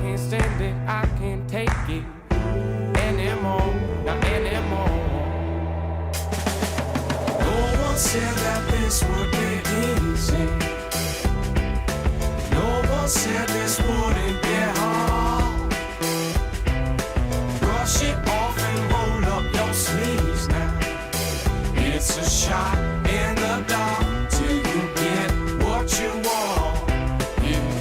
can't stand it, I can't take it anymore, not anymore. No one said that this would be easy. No one said this wouldn't be hard. Brush it off and roll up your sleeves now. It's a shot in the dark till you get what you want. Yeah.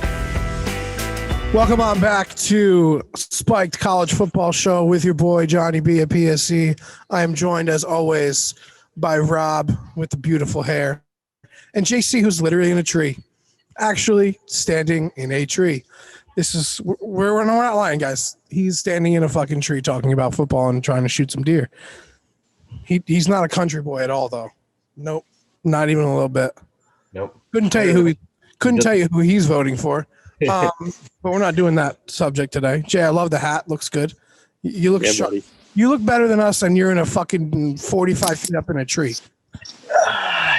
Welcome on back to Spiked College Football Show with your boy Johnny B at PSC. I am joined as always by Rob with the beautiful hair and JC, who's literally in a tree, actually standing in a tree. This is we're not lying, guys. He's standing in a fucking tree talking about football and trying to shoot some deer. He's not a country boy at all, though. Nope, not even a little bit. Nope. Couldn't tell you who he's voting for. But we're not doing that subject today. Jay, I love the hat. Looks good. You look sharp. Buddy. You look better than us, and you're in a fucking 45 feet up in a tree.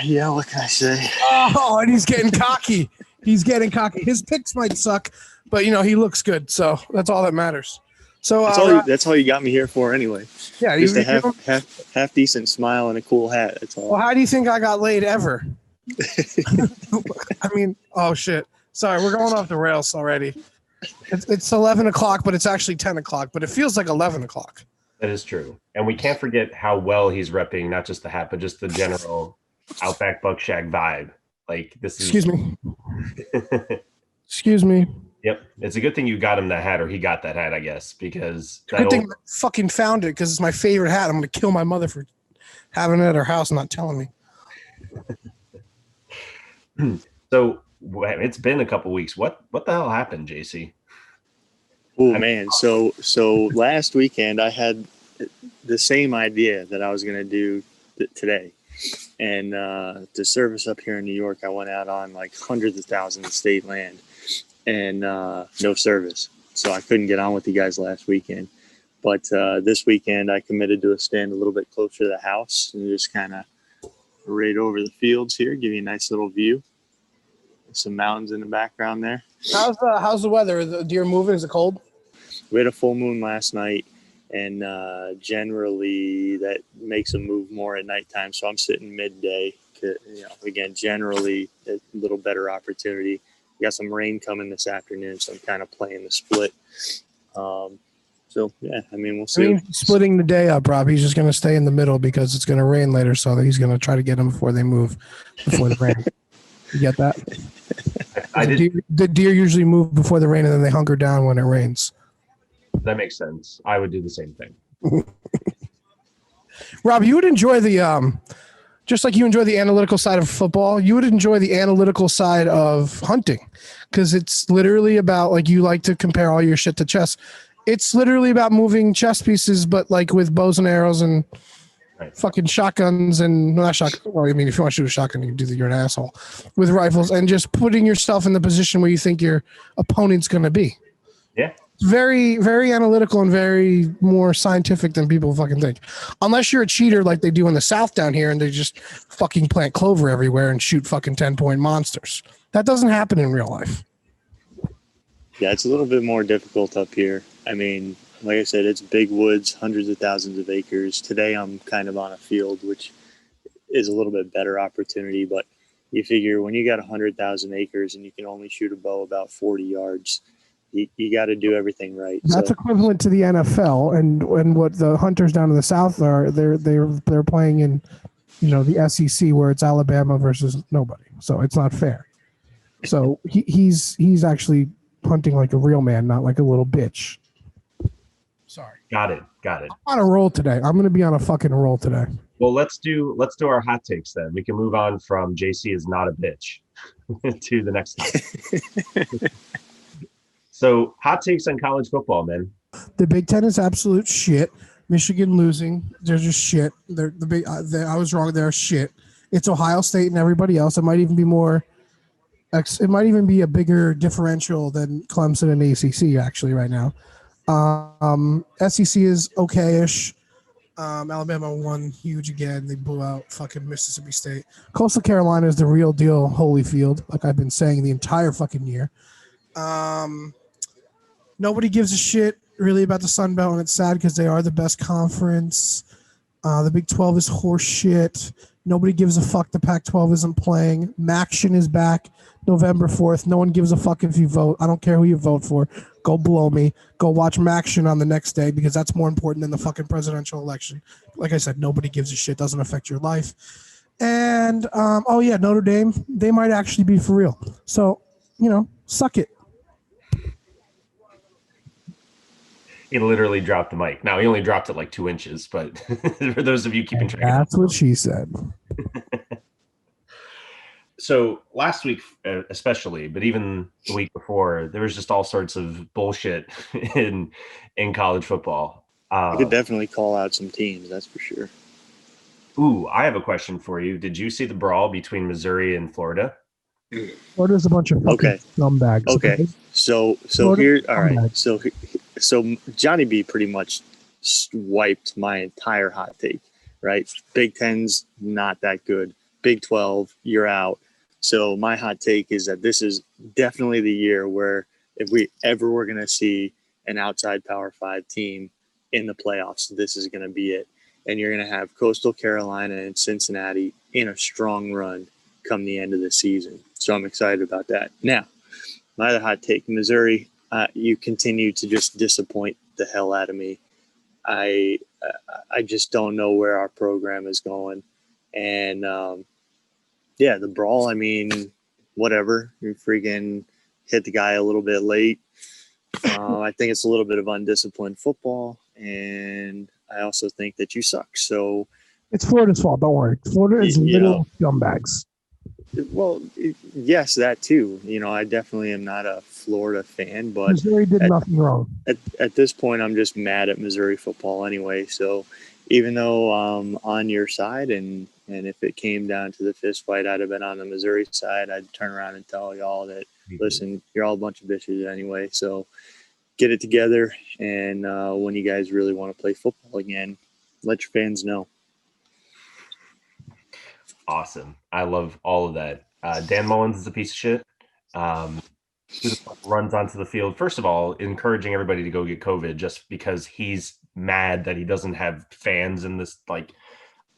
Yeah, what can I say? Oh, and he's getting cocky. He's getting cocky. His picks might suck, but he looks good. So that's all that matters. So That's all you got me here for, anyway. Yeah, just a half decent smile and a cool hat. That's all. Well, how do you think I got laid ever? I mean, oh shit. Sorry, we're going off the rails already. It's 11 o'clock, but it's actually 10 o'clock. But it feels like 11 o'clock. That is true. And we can't forget how well he's repping not just the hat, but just the general Outback Buckshag vibe. Like this is. Excuse me. Excuse me. Yep. It's a good thing you got him that hat, or he got that hat, I guess, because good thing I fucking found it because it's my favorite hat. I'm going to kill my mother for having it at her house and not telling me. So it's been a couple weeks. What the hell happened, JC? Oh man, so last weekend I had the same idea that I was going to do today, and to service up here in New York, I went out on like hundreds of thousands of state land, and no service, so I couldn't get on with you guys last weekend. But this weekend I committed to a stand a little bit closer to the house and just kind of right over the fields here, give you a nice little view. Some mountains in the background there. How's the weather? Is the deer moving? Is it cold? We had a full moon last night, and generally that makes them move more at nighttime. So I'm sitting midday. Again, generally a little better opportunity. We got some rain coming this afternoon, so I'm kind of playing the split. So yeah, I mean, we'll see. Splitting the day up, Rob. He's just going to stay in the middle because it's going to rain later. So he's going to try to get them before they move, before the rain. You get that? The deer usually move before the rain, and then they hunker down when it rains. That makes sense. I would do the same thing. Rob, you would enjoy the just like you enjoy the analytical side of football, you would enjoy the analytical side of hunting, because it's literally about, like, you like to compare all your shit to chess. It's literally about moving chess pieces, but like with bows and arrows and fucking shotguns and not shotgun. Well, I mean, if you want to shoot a shotgun, you can you're an asshole with rifles, and just putting yourself in the position where you think your opponent's going to be. Yeah. Very, very analytical and very more scientific than people fucking think. Unless you're a cheater like they do in the South down here and they just fucking plant clover everywhere and shoot fucking 10-point monsters. That doesn't happen in real life. Yeah, it's a little bit more difficult up here. I mean, like I said, it's big woods, hundreds of thousands of acres. Today I'm kind of on a field, which is a little bit better opportunity, but you figure when you got 100,000 acres and you can only shoot a bow about 40 yards, you got to do everything right. That's equivalent to the NFL, and what the hunters down in the South are. They're playing in, the SEC, where it's Alabama versus nobody. So it's not fair. So he's actually hunting like a real man, not like a little bitch. Sorry. Got it. I'm on a roll today. I'm going to be on a fucking roll today. Well, let's do our hot takes then. We can move on from JC is not a bitch to the next time. So, hot takes on college football, man. The Big Ten is absolute shit. Michigan losing, they're just shit. I was wrong. They're shit. It's Ohio State and everybody else. It might even be more. It might even be a bigger differential than Clemson and ACC actually right now. SEC is okay-ish. Alabama won huge again. They blew out fucking Mississippi State. Coastal Carolina is the real deal Holyfield, like I've been saying the entire fucking year. Nobody gives a shit really about the Sun Belt, and it's sad because they are the best conference. The Big 12 is horse shit. Nobody gives a fuck the Pac-12 isn't playing. Maction is back November 4th. No one gives a fuck if you vote. I don't care who you vote for. Go blow me. Go watch Maction on the next day because that's more important than the fucking presidential election. Like I said, nobody gives a shit. Doesn't affect your life. And, Notre Dame, they might actually be for real. So, suck it. He literally dropped the mic. Now, he only dropped it like 2 inches, but for those of you keeping track. That's what she said. So last week, especially, but even the week before, there was just all sorts of bullshit in college football. I could definitely call out some teams, that's for sure. Ooh, I have a question for you. Did you see the brawl between Missouri and Florida? Florida's a bunch of fucking scumbags. Okay. So Florida here, all right. scumbags. So Johnny B pretty much wiped my entire hot take, right? Big Ten's not that good. Big 12, you're out. So my hot take is that this is definitely the year where if we ever were going to see an outside Power 5 team in the playoffs, this is going to be it. And you're going to have Coastal Carolina and Cincinnati in a strong run come the end of the season. So I'm excited about that. Now, my other hot take, Missouri, you continue to just disappoint the hell out of me. I just don't know where our program is going. And, the brawl, I mean, whatever. You freaking hit the guy a little bit late. I think it's a little bit of undisciplined football. And I also think that you suck. So it's Florida's fault. Don't worry. Florida is little scumbags. Well, yes, that too. I definitely am not a Florida fan, but Missouri did nothing wrong. At this point, I'm just mad at Missouri football anyway. So even though I'm on your side and if it came down to the fist fight, I'd have been on the Missouri side. I'd turn around and tell y'all that, listen, you're all a bunch of bitches anyway. So get it together. And when you guys really want to play football again, let your fans know. Awesome. I love all of that. Dan Mullins is a piece of shit. Who the fuck runs onto the field? First of all, encouraging everybody to go get COVID just because he's mad that he doesn't have fans in this. Like,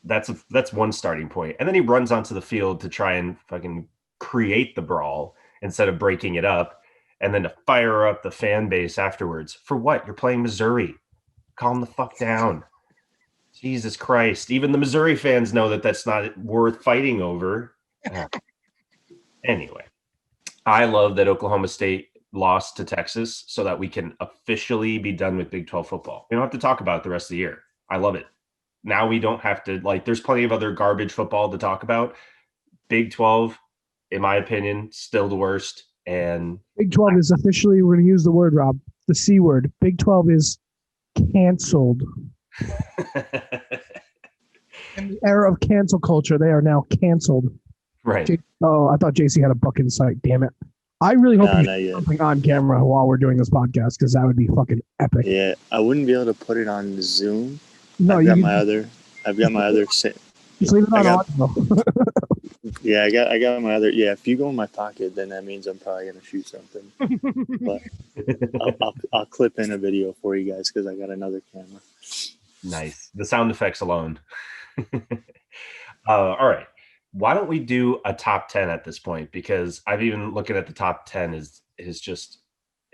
that's one starting point. And then he runs onto the field to try and fucking create the brawl instead of breaking it up, and then to fire up the fan base afterwards. For what? You're playing Missouri. Calm the fuck down. Jesus Christ. Even the Missouri fans know that that's not worth fighting over. Anyway, I love that Oklahoma State lost to Texas so that we can officially be done with Big 12 football. We don't have to talk about it the rest of the year. I love it. Now we don't have to, there's plenty of other garbage football to talk about. Big 12, in my opinion, still the worst. And Big 12 is officially, we're going to use the word, Rob, the C word. Big 12 is canceled. In the era of cancel culture, they are now canceled. Right. I thought JC had a buck in sight. Damn it. I really hope you do something on camera while we're doing this podcast because that would be fucking epic. Yeah, I wouldn't be able to put it on Zoom. No, I've got my other. Just leave it on audio. Yeah, I got my other. Yeah, if you go in my pocket, then that means I'm probably gonna shoot something. But I'll clip in a video for you guys because I got another camera. Nice. The sound effects alone. All right. Why don't we do a top 10 at this point? Because I've even looking at the top 10 is just,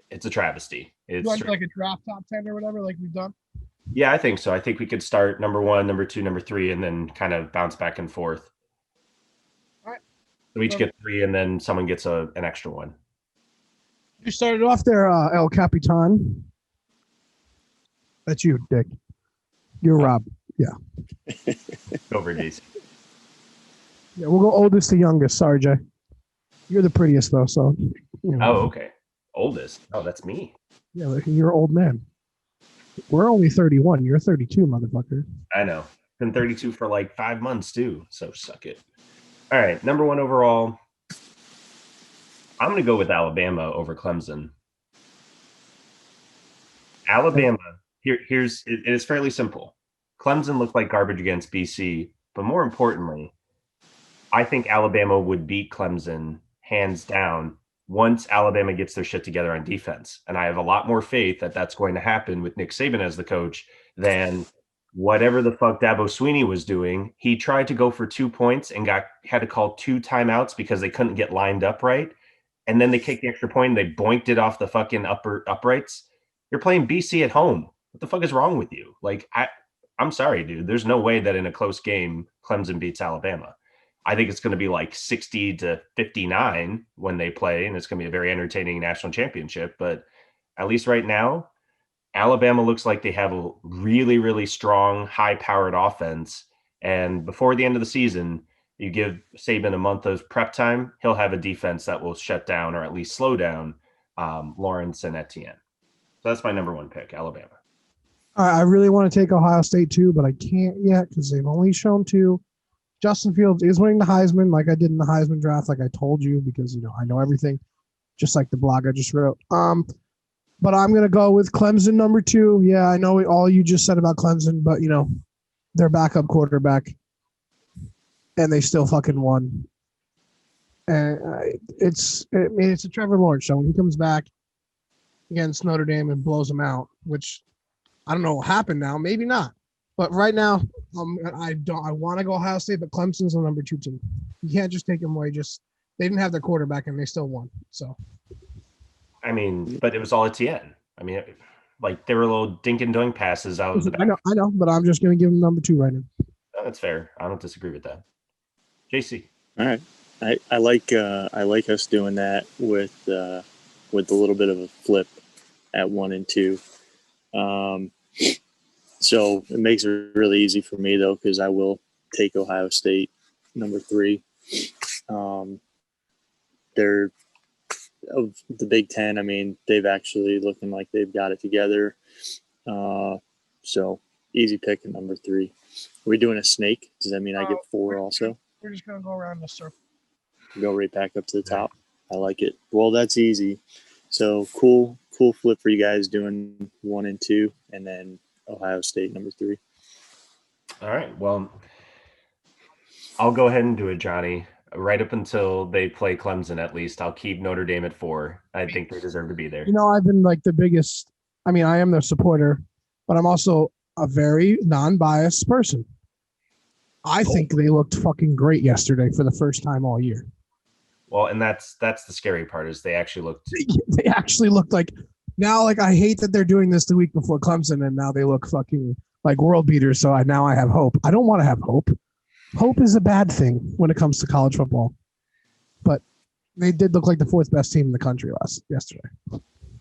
it's a travesty. It's you want like a draft top 10 or whatever, like we've done? Yeah, I think so. I think we could start number 1, number 2, number 3, and then kind of bounce back and forth. All right. So we each get 3, and then someone gets an extra one. You started off there, El Capitan. That's you, Dick. You're Rob. Yeah. Go over, DC. Yeah, we'll go oldest to youngest. Sorry, Jay. You're the prettiest, though, so. Oh, okay. Oldest. Oh, that's me. Yeah, you're an old man. We're only 31. You're 32, motherfucker. I know. Been 32 for like 5 months, too, so suck it. All right, number 1 overall. I'm going to go with Alabama over Clemson. Alabama, it is fairly simple. Clemson looked like garbage against BC, but more importantly, I think Alabama would beat Clemson hands down once Alabama gets their shit together on defense. And I have a lot more faith that that's going to happen with Nick Saban as the coach than whatever the fuck Dabo Swinney was doing. He tried to go for 2 points and had to call 2 timeouts because they couldn't get lined up right. And then they kicked the extra point and they boinked it off the fucking uprights. You're playing BC at home. What the fuck is wrong with you? Like, I'm sorry, dude. There's no way that in a close game, Clemson beats Alabama. I think it's going to be like 60-59 when they play, and it's going to be a very entertaining national championship. But at least right now, Alabama looks like they have a really, really strong, high-powered offense. And before the end of the season, you give Saban a month of prep time, he'll have a defense that will shut down or at least slow down Lawrence and Etienne. So that's my number 1 pick, Alabama. I really want to take Ohio State too, but I can't yet because they've only shown 2. Justin Fields is winning the Heisman like I did in the Heisman draft, like I told you, because, I know everything, just like the blog I just wrote. But I'm going to go with Clemson number 2. Yeah, I know all you just said about Clemson, but, their backup quarterback, and they still fucking won. And it's a Trevor Lawrence show. When he comes back against Notre Dame and blows them out, which I don't know what happened now, maybe not. But right now, I want to go Ohio State, but Clemson's the number 2 team. You can't just take them away. They didn't have their quarterback and they still won. So, I mean, but it was all Etienne. I mean, like they were little dink and doink passes out of the back. I know, but I'm just going to give them number 2 right now. No, that's fair. I don't disagree with that. JC. All right, I like us doing that with a little bit of a flip at 1 and 2. So it makes it really easy for me, though, because I will take Ohio State number 3. They're of the Big Ten. I mean, they've actually looking like they've got it together. So easy pick at number 3. Are we doing a snake? Does that mean I get 4 also? We're just going to go around the circle. Go right back up to the top. I like it. Well, that's easy. So cool flip for you guys doing 1 and 2, and then Ohio State number 3. All right. Well, I'll go ahead and do it, Johnny. Right up until they play Clemson, at least, I'll keep Notre Dame at 4. I think they deserve to be there. I've been like the biggest. I mean, I am their supporter, but I'm also a very non-biased person. I think they looked fucking great yesterday for the first time all year. Well, and that's the scary part is they actually looked. They actually looked like. Now, like, I hate that they're doing this the week before Clemson, and now they look fucking like world beaters. So now I have hope. I don't want to have hope. Hope is a bad thing when it comes to college football. But they did look like the 4th best team in the country yesterday.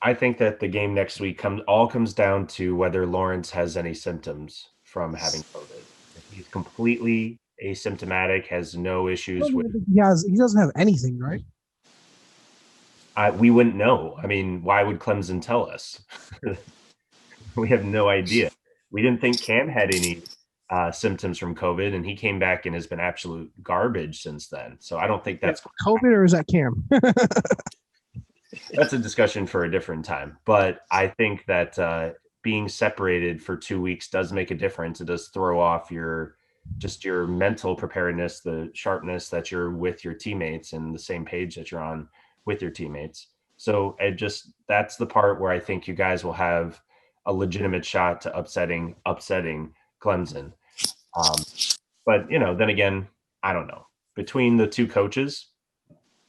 I think that the game next week comes down to whether Lawrence has any symptoms from having COVID. If he's completely asymptomatic, has no issues with. He doesn't have anything, right? We wouldn't know. I mean, why would Clemson tell us? We have no idea. We didn't think Cam had any symptoms from COVID, and he came back and has been absolute garbage since then. So I don't think that's COVID, or is that Cam? That's a discussion for a different time. But I think that being separated for 2 weeks does make a difference. It does throw off your mental preparedness, the sharpness that you're with your teammates and the same page that you're on with your teammates. So that's the part where I think you guys will have a legitimate shot to upsetting Clemson. But then again, I don't know. Between the 2 coaches,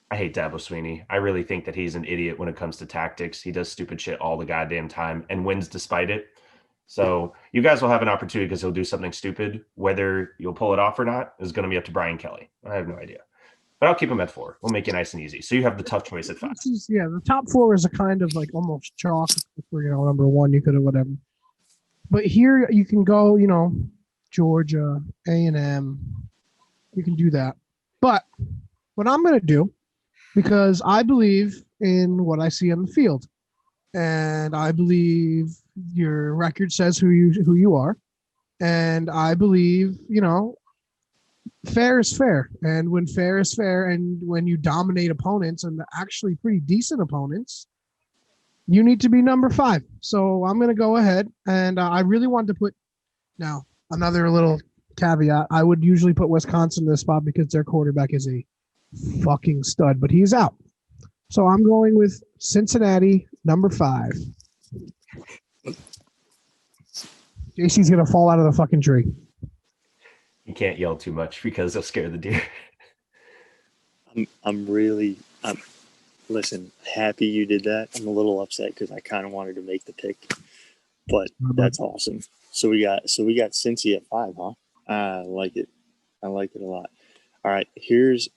I hate Dabo Swinney. I really think that he's an idiot when it comes to tactics. He does stupid shit all the goddamn time and wins despite it. So you guys will have an opportunity because he'll do something stupid. Whether you'll pull it off or not is going to be up to Brian Kelly. I have no idea. But I'll keep him at 4. We'll make it nice and easy. So you have the tough choice at 5. The top 4 is a kind of like almost chalk. For number 1, you could have whatever. But here you can go, Georgia, A&M. You can do that. But what I'm going to do, because I believe in what I see on the field, and I believe your record says who you are, and I believe, fair is fair. And when fair is fair, and when you dominate opponents, and actually pretty decent opponents, you need to be number 5. So I'm going to go ahead, and I really wanted to put now another little caveat. I would usually put Wisconsin in this spot because their quarterback is a fucking stud, but he's out. So I'm going with Cincinnati, number 5. JC's going to fall out of the fucking tree. You can't yell too much because they'll scare the deer. I'm listen, happy you did that. I'm a little upset because I kind of wanted to make the pick, but that's awesome. So we got Cincy at 5, huh? I like it. I like it a lot. All right, here's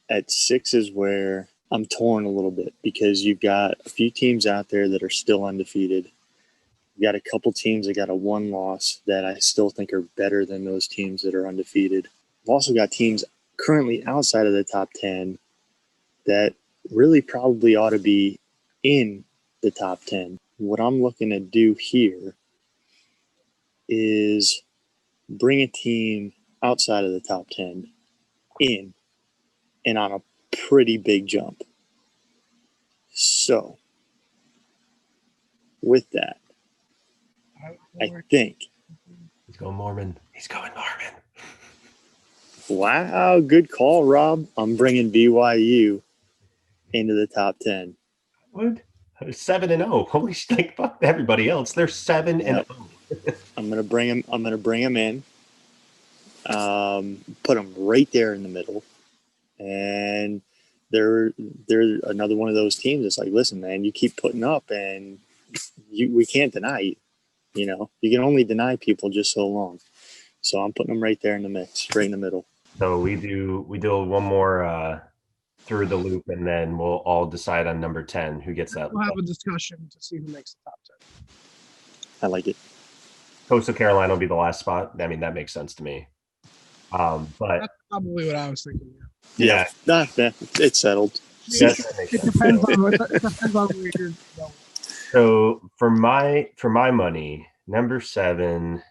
at 6 is where I'm torn a little bit because you've got a few teams out there that are still undefeated. You got a couple teams that got a 1 loss that I still think are better than those teams that are undefeated. I've also got teams currently outside of the top 10 that really probably ought to be in the top 10. What I'm looking to do here is bring a team outside of the top 10 in and on a pretty big jump. So, with that, I think. He's going Mormon. He's going Mormon. Wow, good call, Rob. I'm bringing BYU into the top 10. What? 7-0. Holy shit! Like, fuck everybody else. They're 7-0. I'm gonna bring him. I'm gonna bring him in. Put them right there in the middle, and they're another one of those teams that's like, listen, man, you keep putting up, and we can't deny you. You know, you can only deny people just so long. So I'm putting them right there in the mix, right in the middle. So we do one more through the loop, and then we'll all decide on number 10 who gets that. We'll have a discussion to see who makes the top 10. I like it. Coastal Carolina will be the last spot. I mean, that makes sense to me. But That's probably what I was thinking. yeah, It's settled. yes, that makes It sense. depends on where you're going. So for my money, number 7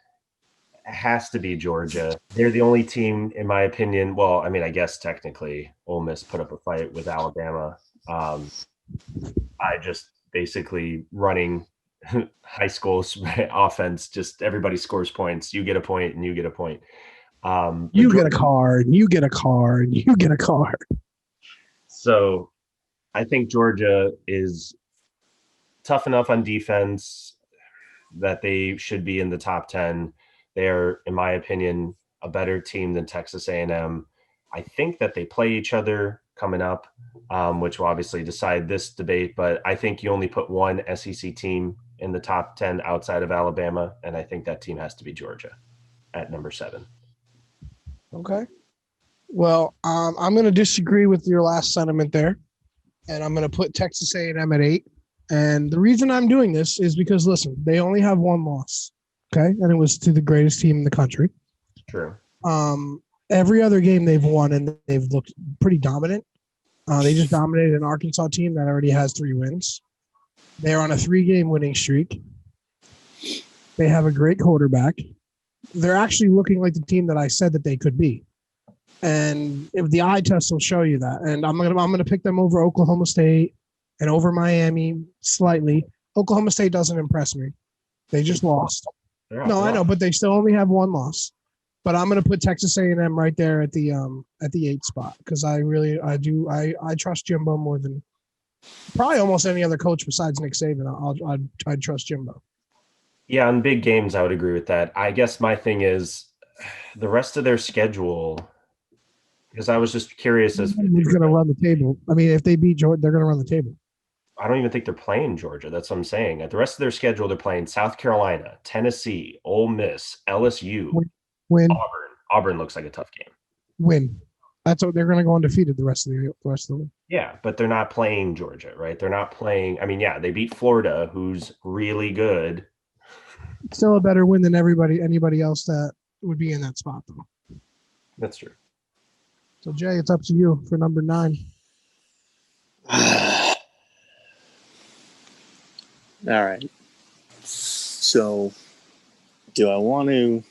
has to be Georgia. They're the only team, in my opinion. Well, I mean, I guess technically Ole Miss put up a fight with Alabama. I just basically running high school offense. Just everybody scores points. You get a point, and you get a point. You get a card. You get a card. You get a card. So I think Georgia is tough enough on defense that they should be in the top 10. They're, in my opinion, a better team than Texas A&M. I think that they play each other coming up, which will obviously decide this debate. But I think you only put one SEC team in the top 10 outside of Alabama, and I think that team has to be Georgia at number 7. Okay. Well, I'm going to disagree with your last sentiment there, and I'm going to put Texas A&M at 8. And the reason I'm doing this is because, listen, they only have 1 loss, okay? And it was to the greatest team in the country. True. Every other game they've won, and they've looked pretty dominant. They just dominated an Arkansas team that already has 3 wins. They're on a 3-game winning streak. They have a great quarterback. They're actually looking like the team that I said that they could be. And if the eye test will show you that. And I'm gonna pick them over Oklahoma State and over Miami slightly. Oklahoma State doesn't impress me. They just lost. No, I know, but they still only have 1 loss. But I'm going to put Texas A&M right there at the 8th spot because I trust Jimbo more than probably almost any other coach besides Nick Saban. I'd trust Jimbo. Yeah, on big games, I would agree with that. I guess my thing is the rest of their schedule, because I was just curious as who's going to run the table. I mean, if they beat Georgia, they're going to run the table. I don't even think they're playing Georgia. That's what I'm saying. At the rest of their schedule, they're playing South Carolina, Tennessee, Ole Miss, LSU, Win. Auburn looks like a tough game. Win. That's what they're going to go undefeated the rest of the week. Yeah, but they're not playing Georgia, right? They're not playing. I mean, yeah, they beat Florida, who's really good. Still a better win than anybody else that would be in that spot, though. That's true. So Jay, it's up to you for number 9. All right. So, do I want to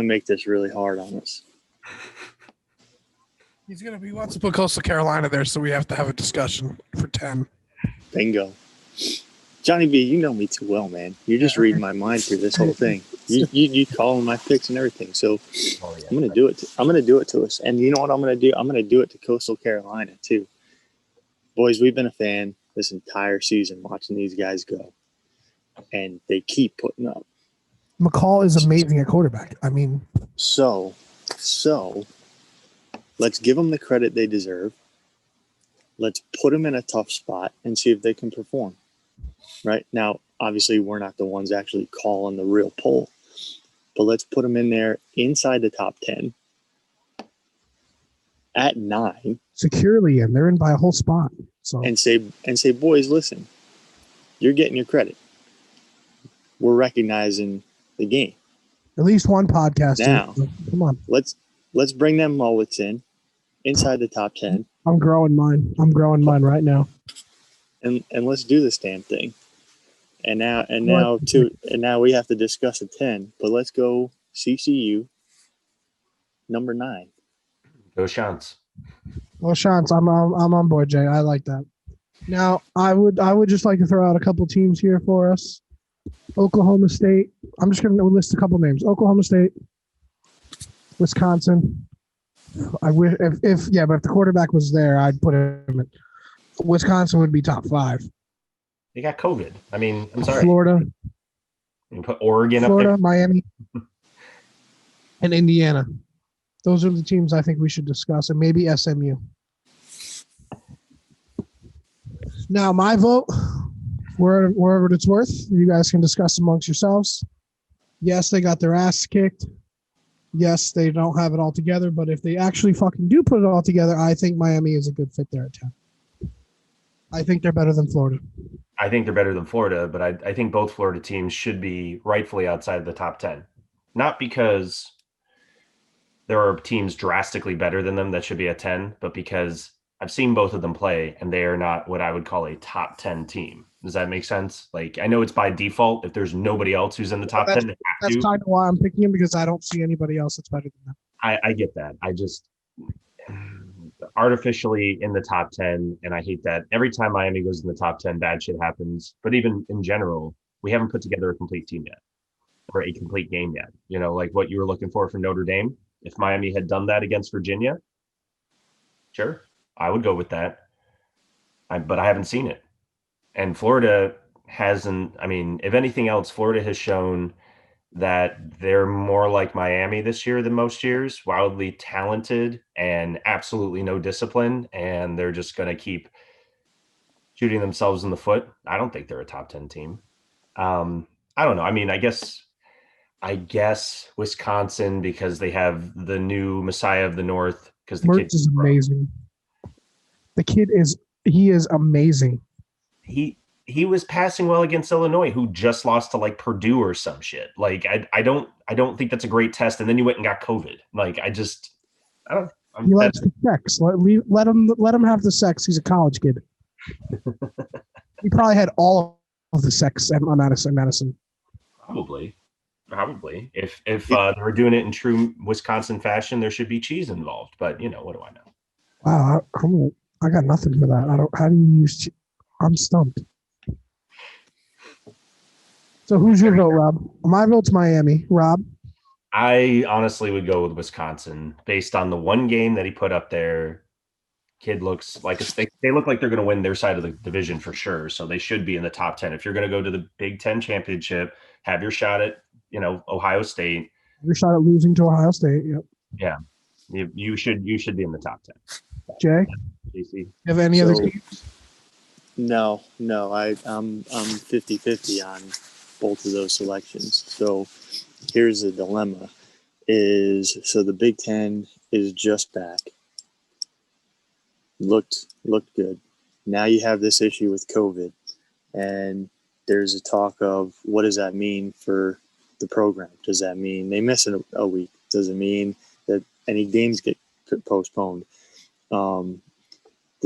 make this really hard on us? He wants to put Coastal Carolina there, so we have to have a discussion for 10. Bingo. Johnny B, you know me too well, man. You're just reading my mind through this whole thing. You calling my picks and everything. So I'm gonna do it. I'm gonna do it to us. And you know what I'm gonna do? I'm gonna do it to Coastal Carolina too. boys, we've been a fan this entire season watching these guys go, and they keep putting up. McCall is amazing at quarterback. I mean, So let's give them the credit they deserve. Let's put them in a tough spot and see if they can perform. Right now, obviously, we're not the ones actually calling the real poll, but let's put them in there inside the top 10 at 9 securely in. They're in by a whole spot. So and say, boys, listen, you're getting your credit. We're recognizing the game. at least one podcast. Now, come on. let's bring them mullets in inside the top 10 I'm growing mine right now. and let's do this damn thing. And now we have to discuss a 10, but let's go CCU number 9. Go Shants. Well, Shants, I'm on board, Jay. I like that. Now, I would just like to throw out a couple teams here for us. Oklahoma State. I'm just going to list a couple names. Oklahoma State, Wisconsin. I wish but if the quarterback was there, I'd put him in. Wisconsin would be top 5. They got COVID. I mean, I'm sorry. Florida. You put Oregon up Florida, there. Miami, and Indiana. Those are the teams I think we should discuss, and maybe SMU. Now, my vote, wherever it's worth, you guys can discuss amongst yourselves. Yes, they got their ass kicked. Yes, they don't have it all together, but if they actually fucking do put it all together, I think Miami is a good fit there at 10. I think they're better than Florida. I think they're better than Florida, but I think both Florida teams should be rightfully outside the top 10. Not because there are teams drastically better than them that should be at 10, but because I've seen both of them play, and they are not what I would call a top 10 team. Does that make sense? Like, I know it's by default. If there's nobody else who's in the top 10, that's kind of why I'm picking him, because I don't see anybody else that's better than them. I get that. I just artificially in the top 10, and I hate that. Every time Miami goes in the top 10, bad shit happens. But even in general, we haven't put together a complete team yet, or a complete game yet. You know, like what you were looking for Notre Dame. If Miami had done that against Virginia, sure, I would go with that. But I haven't seen it. And Florida hasn't. I mean, if anything else, Florida has shown that they're more like Miami this year than most years, wildly talented and absolutely no discipline. And they're just going to keep shooting themselves in the foot. I don't think they're a top 10 team. I don't know. I mean, I guess Wisconsin, because they have the new Messiah of the North. Because the kid is amazing. The kid is amazing. He was passing well against Illinois, who just lost to like Purdue or some shit. Like I don't think that's a great test. And then you went and got COVID. Like I don't. He likes the sex. Let him have the sex. He's a college kid. He probably had all of the sex at Madison. Probably. If they were doing it in true Wisconsin fashion, there should be cheese involved. But what do I know? Wow, I got nothing for that. How do you use? I'm stumped. So who's your vote, Rob? My vote's Miami. Rob? I honestly would go with Wisconsin based on the one game that he put up there. Kid looks like they look like they're going to win their side of the division for sure. So they should be in the top 10. If you're going to go to the Big Ten championship, have your shot at, Ohio State. Your shot at losing to Ohio State. Yep. Yeah. You should be in the top 10. Jay? JC? You have any other teams? No. I'm 50-50 on both of those selections. So here's the dilemma so the Big Ten is just back. Looked good. Now you have this issue with COVID, and there's a talk of what does that mean for the program? Does that mean they miss a week? Does it mean that any games get postponed?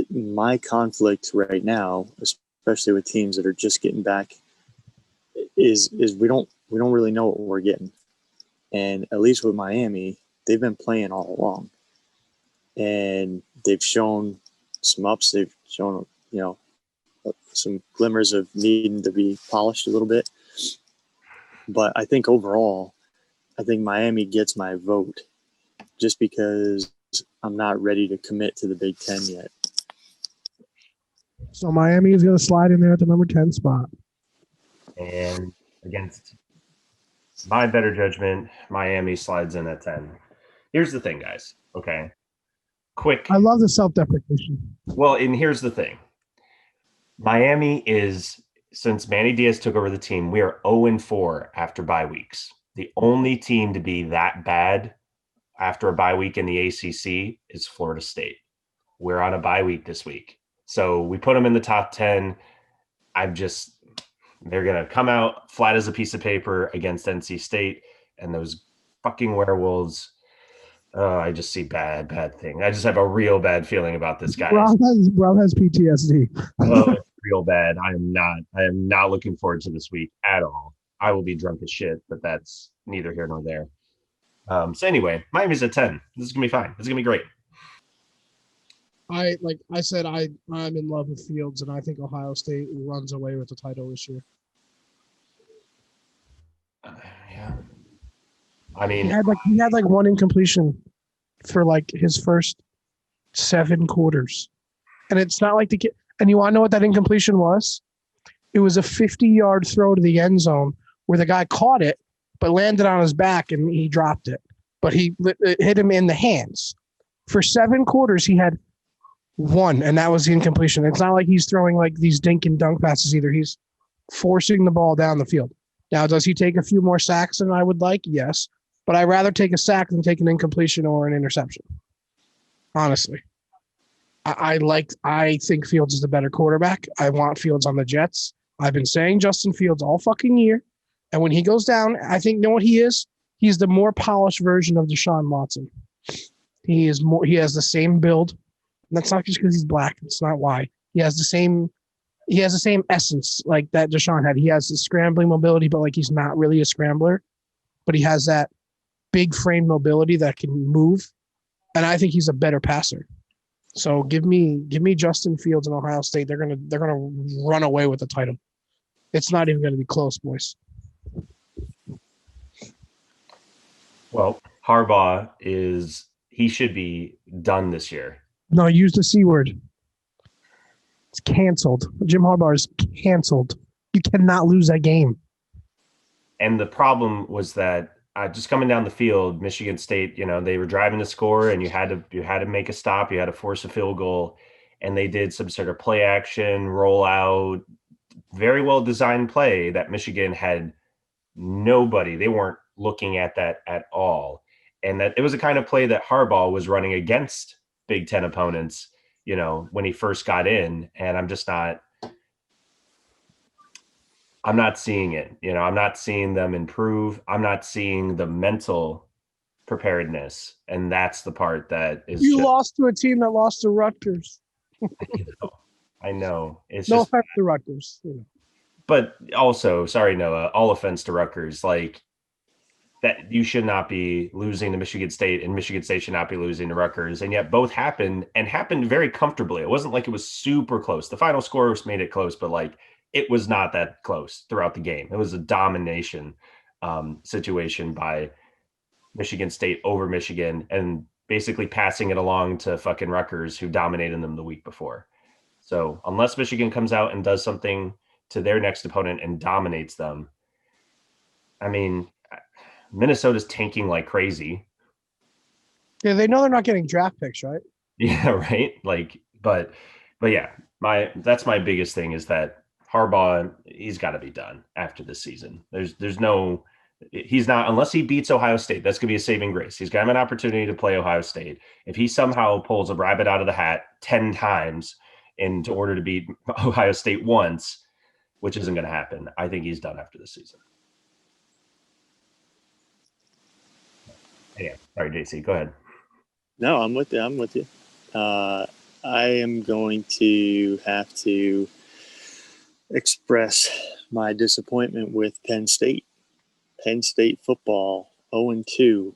My conflict right now, especially with teams that are just getting back, is we don't really know what we're getting. And at least with Miami, they've been playing all along, and they've shown some ups. They've shown some glimmers of needing to be polished a little bit. But I think overall, Miami gets my vote just because I'm not ready to commit to the Big Ten yet. So Miami is going to slide in there at the number 10 spot. And against my better judgment, Miami slides in at 10. Here's the thing, guys. Okay. Quick. I love the self-deprecation. Well, and here's the thing. Miami is, since Manny Diaz took over the team, we are 0-4 after bye weeks. The only team to be that bad after a bye week in the ACC is Florida State. We're on a bye week this week. So we put them in the top 10. They're going to come out flat as a piece of paper against NC State, and those fucking Werewolves. I just see bad thing. I just have a real bad feeling about this guy. Rob has PTSD. It's real bad. I am not looking forward to this week at all. I will be drunk as shit, but that's neither here nor there. So anyway, Miami's at 10. This is gonna be fine. This is gonna be great. I'm in love with Fields, and I think Ohio State runs away with the title this year. Yeah. I mean, he had like one incompletion for like his first 7 quarters, and it's not like the kid. And you want to know what that incompletion was? It was a 50-yard throw to the end zone where the guy caught it, but landed on his back and he dropped it. But it hit him in the hands. For 7 quarters, he had 1, and that was the incompletion. It's not like he's throwing like these dink and dunk passes either. He's forcing the ball down the field. Now, does he take a few more sacks than I would like? Yes. But I'd rather take a sack than take an incompletion or an interception. Honestly. I think Fields is the better quarterback. I want Fields on the Jets. I've been saying Justin Fields all fucking year. And when he goes down, I think, you know what he is? He's the more polished version of Deshaun Watson. He has the same build. And that's not just because he's black. It's not why. He has the same essence like that Deshaun had. He has the scrambling mobility, but like he's not really a scrambler. But he has that big frame mobility that can move. And I think he's a better passer. So give me Justin Fields and Ohio State. They're gonna run away with the title. It's not even gonna be close, boys. well, Harbaugh he should be done this year. No, use the C word. It's canceled. Jim Harbaugh is canceled. You cannot lose that game. And the problem was that just coming down the field, Michigan State, they were driving to score, and you had to make a stop. You had to force a field goal, and they did some sort of play action, rollout, very well designed play that Michigan had nobody. They weren't looking at that at all, and that it was the kind of play that Harbaugh was running against Big Ten opponents, when he first got in. And I'm not seeing it. I'm not seeing them improve. I'm not seeing the mental preparedness. And that's the part that is. You lost to a team that lost to Rutgers. I know. It's no just offense to Rutgers. But also, sorry, Noah, all offense to Rutgers. Like, that you should not be losing to Michigan State, and Michigan State should not be losing to Rutgers. And yet both happened very comfortably. It wasn't like it was super close. The final score made it close, but like, it was not that close throughout the game. It was a domination situation by Michigan State over Michigan, and basically passing it along to fucking Rutgers, who dominated them the week before. So unless Michigan comes out and does something to their next opponent and dominates them, I mean, Minnesota's tanking like crazy. Yeah, they know they're not getting draft picks, right? Yeah, right. Like, but yeah, that's my biggest thing is that Harbaugh, he's got to be done after this season. He's not, unless he beats Ohio State. That's going to be a saving grace. He's got an opportunity to play Ohio State. If he somehow pulls a rabbit out of the hat 10 times in order to beat Ohio State once, which isn't going to happen, I think he's done after this season. Yeah. Sorry, JC, go ahead. No, I'm with you. I am going to have to express my disappointment with Penn State. Penn State football, 0-2.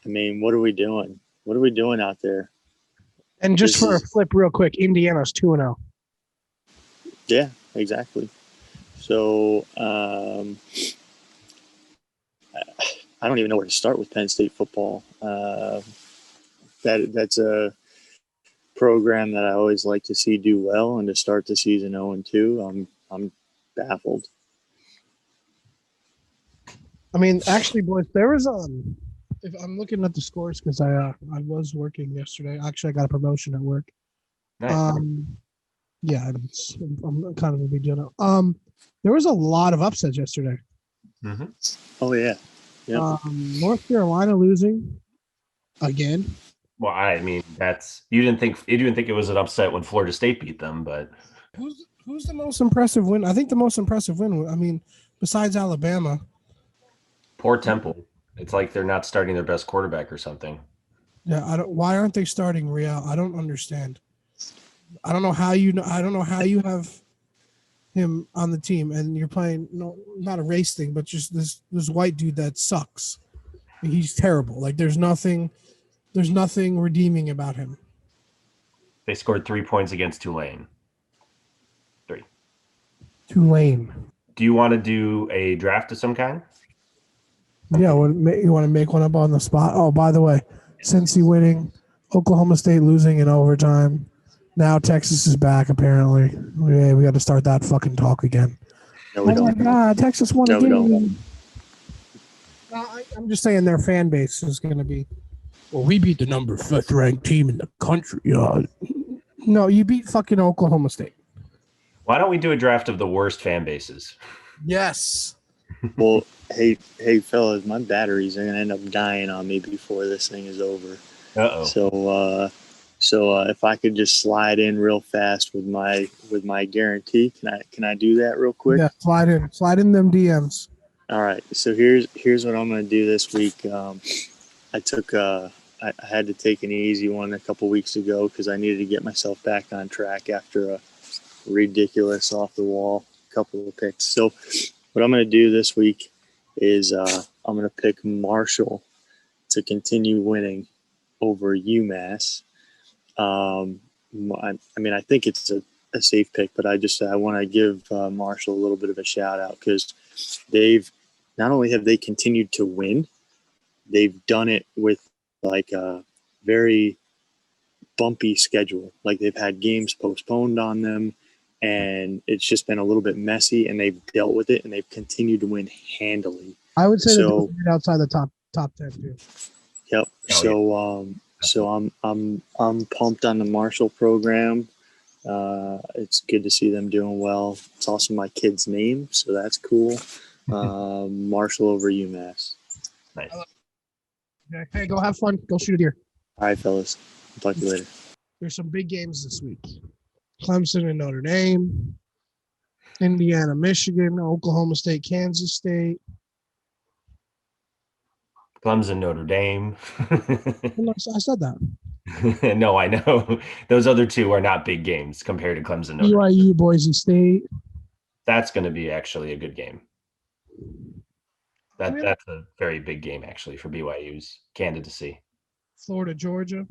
I mean, what are we doing? What are we doing out there? And just for a flip real quick, Indiana's 2-0. Yeah, exactly. So I don't even know where to start with Penn State football. That's a program that I always like to see do well, and to start the season 0-2, I'm baffled. I mean, actually, boys, there was if I'm looking at the scores because I was working yesterday. Actually, I got a promotion at work. Nice. Yeah, I'm kind of a big deal now. There was a lot of upsets yesterday. Mm-hmm. Oh yeah. Yep. North Carolina losing again. Well, I mean, you didn't think it was an upset when Florida State beat them, but Who's the most impressive win? I think the most impressive win. I mean, besides Alabama. poor Temple. It's like they're not starting their best quarterback or something. Yeah, I don't. Why aren't they starting Real? I don't understand. I don't know how you have him on the team and you're playing not a race thing, but just this white dude that sucks. He's terrible. Like there's nothing redeeming about him. They scored 3 points against Tulane. 3. Tulane. Do you want to do a draft of some kind? Yeah, you want to make one up on the spot? Oh, by the way, Cincy winning, Oklahoma State losing in overtime. Now Texas is back, apparently. We got to start that fucking talk again. No, we Oh, don't. my God, Texas won No, we again. I'm just saying their fan base is going to be, well, we beat the number 5th ranked team in the country. No, you beat fucking Oklahoma State. Why don't we do a draft of the worst fan bases? Yes. Well, hey, fellas, my batteries are gonna end up dying on me before this thing is over. Uh-oh. So if I could just slide in real fast with my guarantee, can I do that real quick? Yeah, slide in them DMs. All right. So here's what I'm gonna do this week. I had to take an easy one a couple weeks ago because I needed to get myself back on track after a ridiculous off the wall couple of picks. So what I'm going to do this week is I'm going to pick Marshall to continue winning over UMass. I mean, I think it's a safe pick, but I want to give Marshall a little bit of a shout out because they've not only have they continued to win, they've done it with like a very bumpy schedule. Like they've had games postponed on them, and it's just been a little bit messy, and they've dealt with it, and they've continued to win handily. I would say that they're outside the top 10 too. Yep. So I'm pumped on the Marshall program. It's good to see them doing well. It's also my kid's name, so that's cool. Marshall over UMass. Nice. Okay. Hey, go have fun. Go shoot a deer. All right, fellas. I'll talk to you later. There's some big games this week. Clemson and Notre Dame, Indiana, Michigan, Oklahoma State, Kansas State. Clemson, Notre Dame. I said that. No, I know. Those other two are not big games compared to Clemson, Notre Dame. BYU, Boise State. That's going to be actually a good game. That's a very big game, actually, for BYU's candidacy. Florida, Georgia.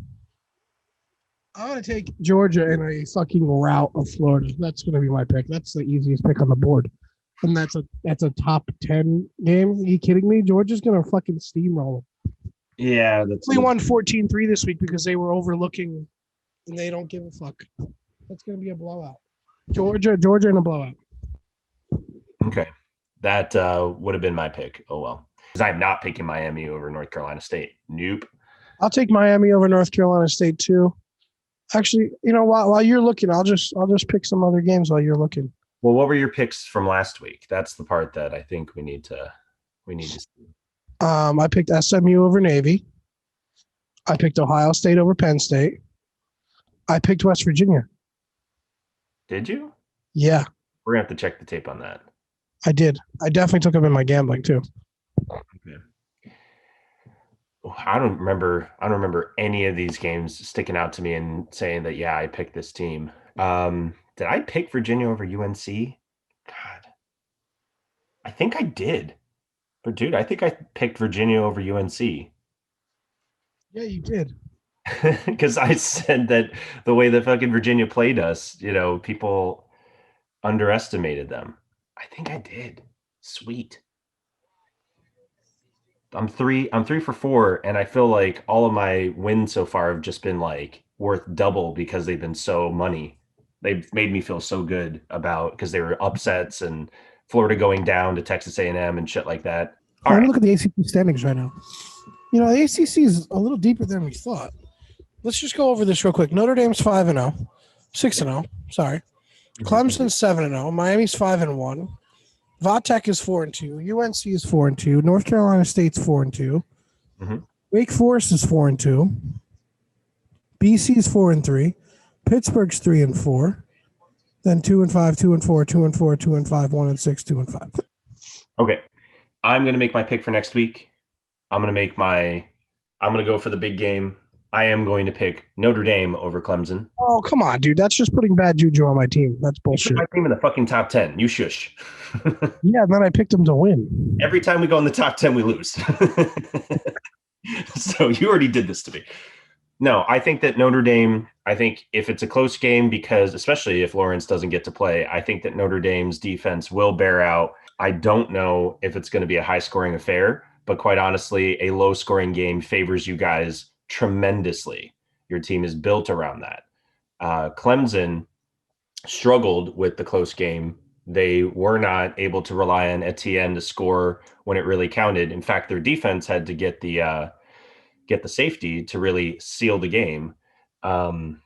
I'm going to take Georgia in a fucking rout of Florida. That's going to be my pick. That's the easiest pick on the board. And that's a top 10 game. Are you kidding me? Georgia's going to fucking steamroll them. Yeah. That's We won 14-3 this week because they were overlooking and they don't give a fuck. That's going to be a blowout. Georgia in a blowout. Okay. That would have been my pick. Oh, well. Because I'm not picking Miami over North Carolina State. Nope. I'll take Miami over North Carolina State too. Actually, while you're looking, I'll just pick some other games while you're looking. Well, what were your picks from last week? That's the part that I think we need to see. I picked SMU over Navy. I picked Ohio State over Penn State. I picked West Virginia. Did you? Yeah. We're going to have to check the tape on that. I did. I definitely took them in my gambling too. Okay. I don't remember any of these games sticking out to me and saying that, yeah, I picked this team. Did I pick Virginia over UNC? God, I think I did. But, dude, I think I picked Virginia over UNC. Yeah, you did. Because I said that the way that fucking Virginia played us, people underestimated them. I think I did. Sweet. I'm 3 for 4, and I feel like all of my wins so far have just been like worth double because they've been so money. They've made me feel so good about because they were upsets and Florida going down to Texas A&M and shit like that. Let me look at the ACC standings right now. You know, the ACC is a little deeper than we thought. Let's just go over this real quick. Notre Dame's 5-0, 6-0. Sorry, Clemson's 7-0. Miami's 5-1. Vatech is 4-2. UNC is 4-2. North Carolina State's 4-2. Mm-hmm. Wake Forest is 4-2. BC's 4-3. Pittsburgh's 3-4. Then 2-5, 2-4, 2-4, 2-5, 1-6, 2-5. Okay, I'm gonna make my pick for next week. I'm gonna go for the big game. I am going to pick Notre Dame over Clemson. Oh, come on, dude. That's just putting bad juju on my team. That's bullshit. My team in the fucking top 10. You shush. Yeah, and then I picked them to win. Every time we go in the top 10, we lose. So you already did this to me. No, I think that Notre Dame, I think if it's a close game, because especially if Lawrence doesn't get to play, I think that Notre Dame's defense will bear out. I don't know if it's going to be a high-scoring affair, but quite honestly, a low-scoring game favors you guys tremendously. Your team is built around that. Clemson struggled with the close game. They were not able to rely on Etienne to score when it really counted. In fact, their defense had to get the safety to really seal the game. And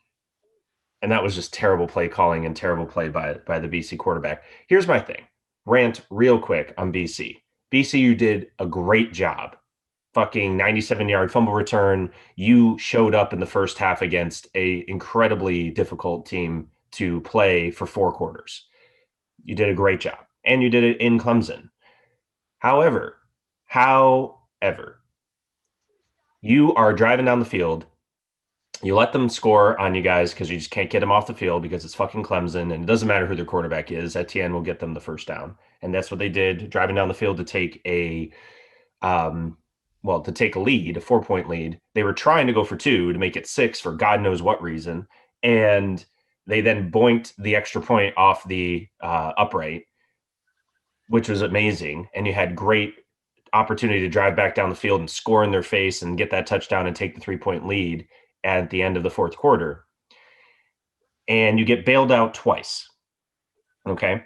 that was just terrible play calling and terrible play by the BC quarterback. Here's my thing. Rant real quick on BC. BC, you did a great job. Fucking 97-yard fumble return. You showed up in the first half against a incredibly difficult team to play for 4 quarters. You did a great job. And you did it in Clemson. However, you are driving down the field. You let them score on you guys because you just can't get them off the field because it's fucking Clemson, and it doesn't matter who their quarterback is. Etienne will get them the first down. And that's what they did, driving down the field to take a lead, a 4-point lead. They were trying to go for 2 to make it 6 for God knows what reason. And they then boinked the extra point off the upright, which was amazing. And you had great opportunity to drive back down the field and score in their face and get that touchdown and take the 3-point lead at the end of the 4th quarter. And you get bailed out twice. Okay.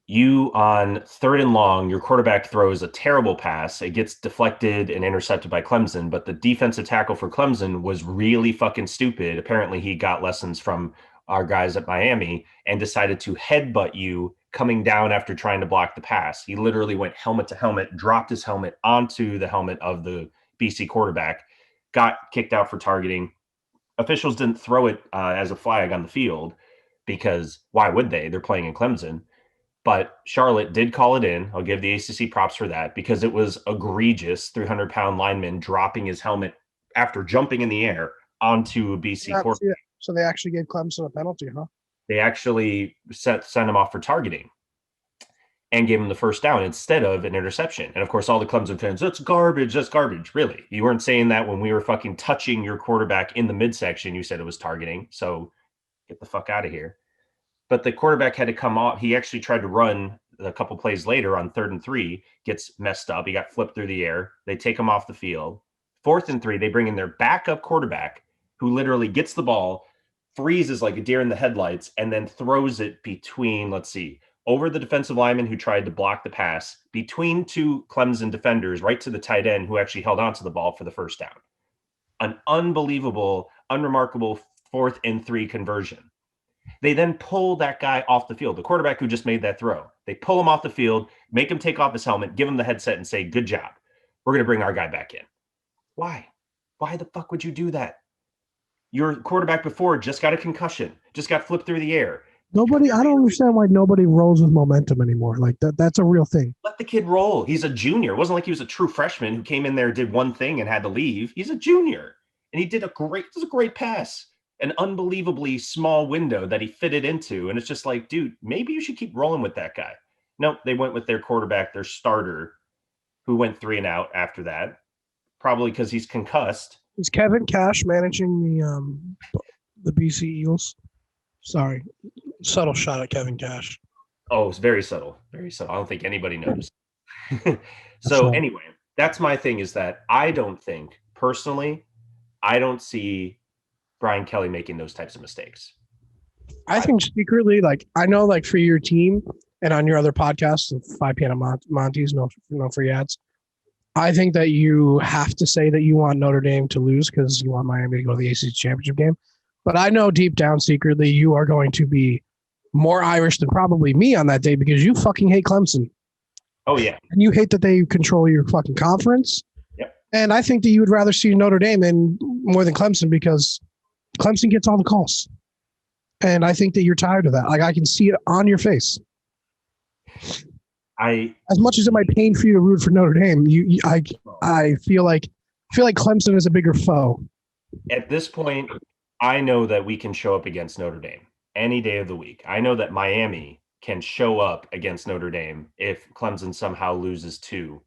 You on 3rd and long, your quarterback throws a terrible pass. It gets deflected and intercepted by Clemson, but the defensive tackle for Clemson was really fucking stupid. Apparently he got lessons from our guys at Miami and decided to headbutt you coming down after trying to block the pass. He literally went helmet to helmet, dropped his helmet onto the helmet of the BC quarterback, got kicked out for targeting. Officials didn't throw it as a flag on the field because why would they? They're playing in Clemson. But Charlotte did call it in. I'll give the ACC props for that because it was egregious. 300-pound lineman dropping his helmet after jumping in the air onto a BC quarterback. So they actually gave Clemson a penalty, huh? They actually sent him off for targeting and gave him the first down instead of an interception. And of course, all the Clemson fans, that's garbage. That's garbage. Really? You weren't saying that when we were fucking touching your quarterback in the midsection. You said it was targeting. So get the fuck out of here. But the quarterback had to come off. He actually tried to run a couple plays later on 3rd and 3, gets messed up. He got flipped through the air. They take him off the field. 4th and 3, they bring in their backup quarterback who literally gets the ball, freezes like a deer in the headlights, and then throws it between, over the defensive lineman who tried to block the pass, between 2 Clemson defenders, right to the tight end who actually held onto the ball for the first down. An unbelievable, unremarkable 4th and 3 conversion. They then pull that guy off the field, the quarterback who just made that throw. They pull him off the field, make him take off his helmet, give him the headset and say, good job. We're going to bring our guy back in. Why? Why the fuck would you do that? Your quarterback before just got a concussion, just got flipped through the air. I don't understand why nobody rolls with momentum anymore. Like that's a real thing. Let the kid roll. He's a junior. It wasn't like he was a true freshman who came in there, did one thing and had to leave. He's a junior. And he did a great pass. An unbelievably small window that he fitted into. And it's just like, dude, maybe you should keep rolling with that guy. Nope, they went with their quarterback, their starter, who went 3 and out after that, probably because he's concussed. Is Kevin Cash managing the BC Eagles? Sorry, subtle shot at Kevin Cash. Oh, it's very subtle, very subtle. I don't think anybody noticed. So anyway, that's my thing is that I don't see Brian Kelly making those types of mistakes. I think secretly, like, I know, like, for your team and on your other podcasts, 5 p.m. Monty's, no free ads. I think that you have to say that you want Notre Dame to lose because you want Miami to go to the ACC championship game. But I know deep down secretly you are going to be more Irish than probably me on that day because you fucking hate Clemson. Oh, yeah. And you hate that they control your fucking conference. Yep. And I think that you would rather see Notre Dame in more than Clemson because Clemson gets all the calls. And I think that you're tired of that. Like, I can see it on your face. As much as it might pain for you to root for Notre Dame, I feel like Clemson is a bigger foe. At this point, I know that we can show up against Notre Dame any day of the week. I know that Miami can show up against Notre Dame if Clemson somehow loses 2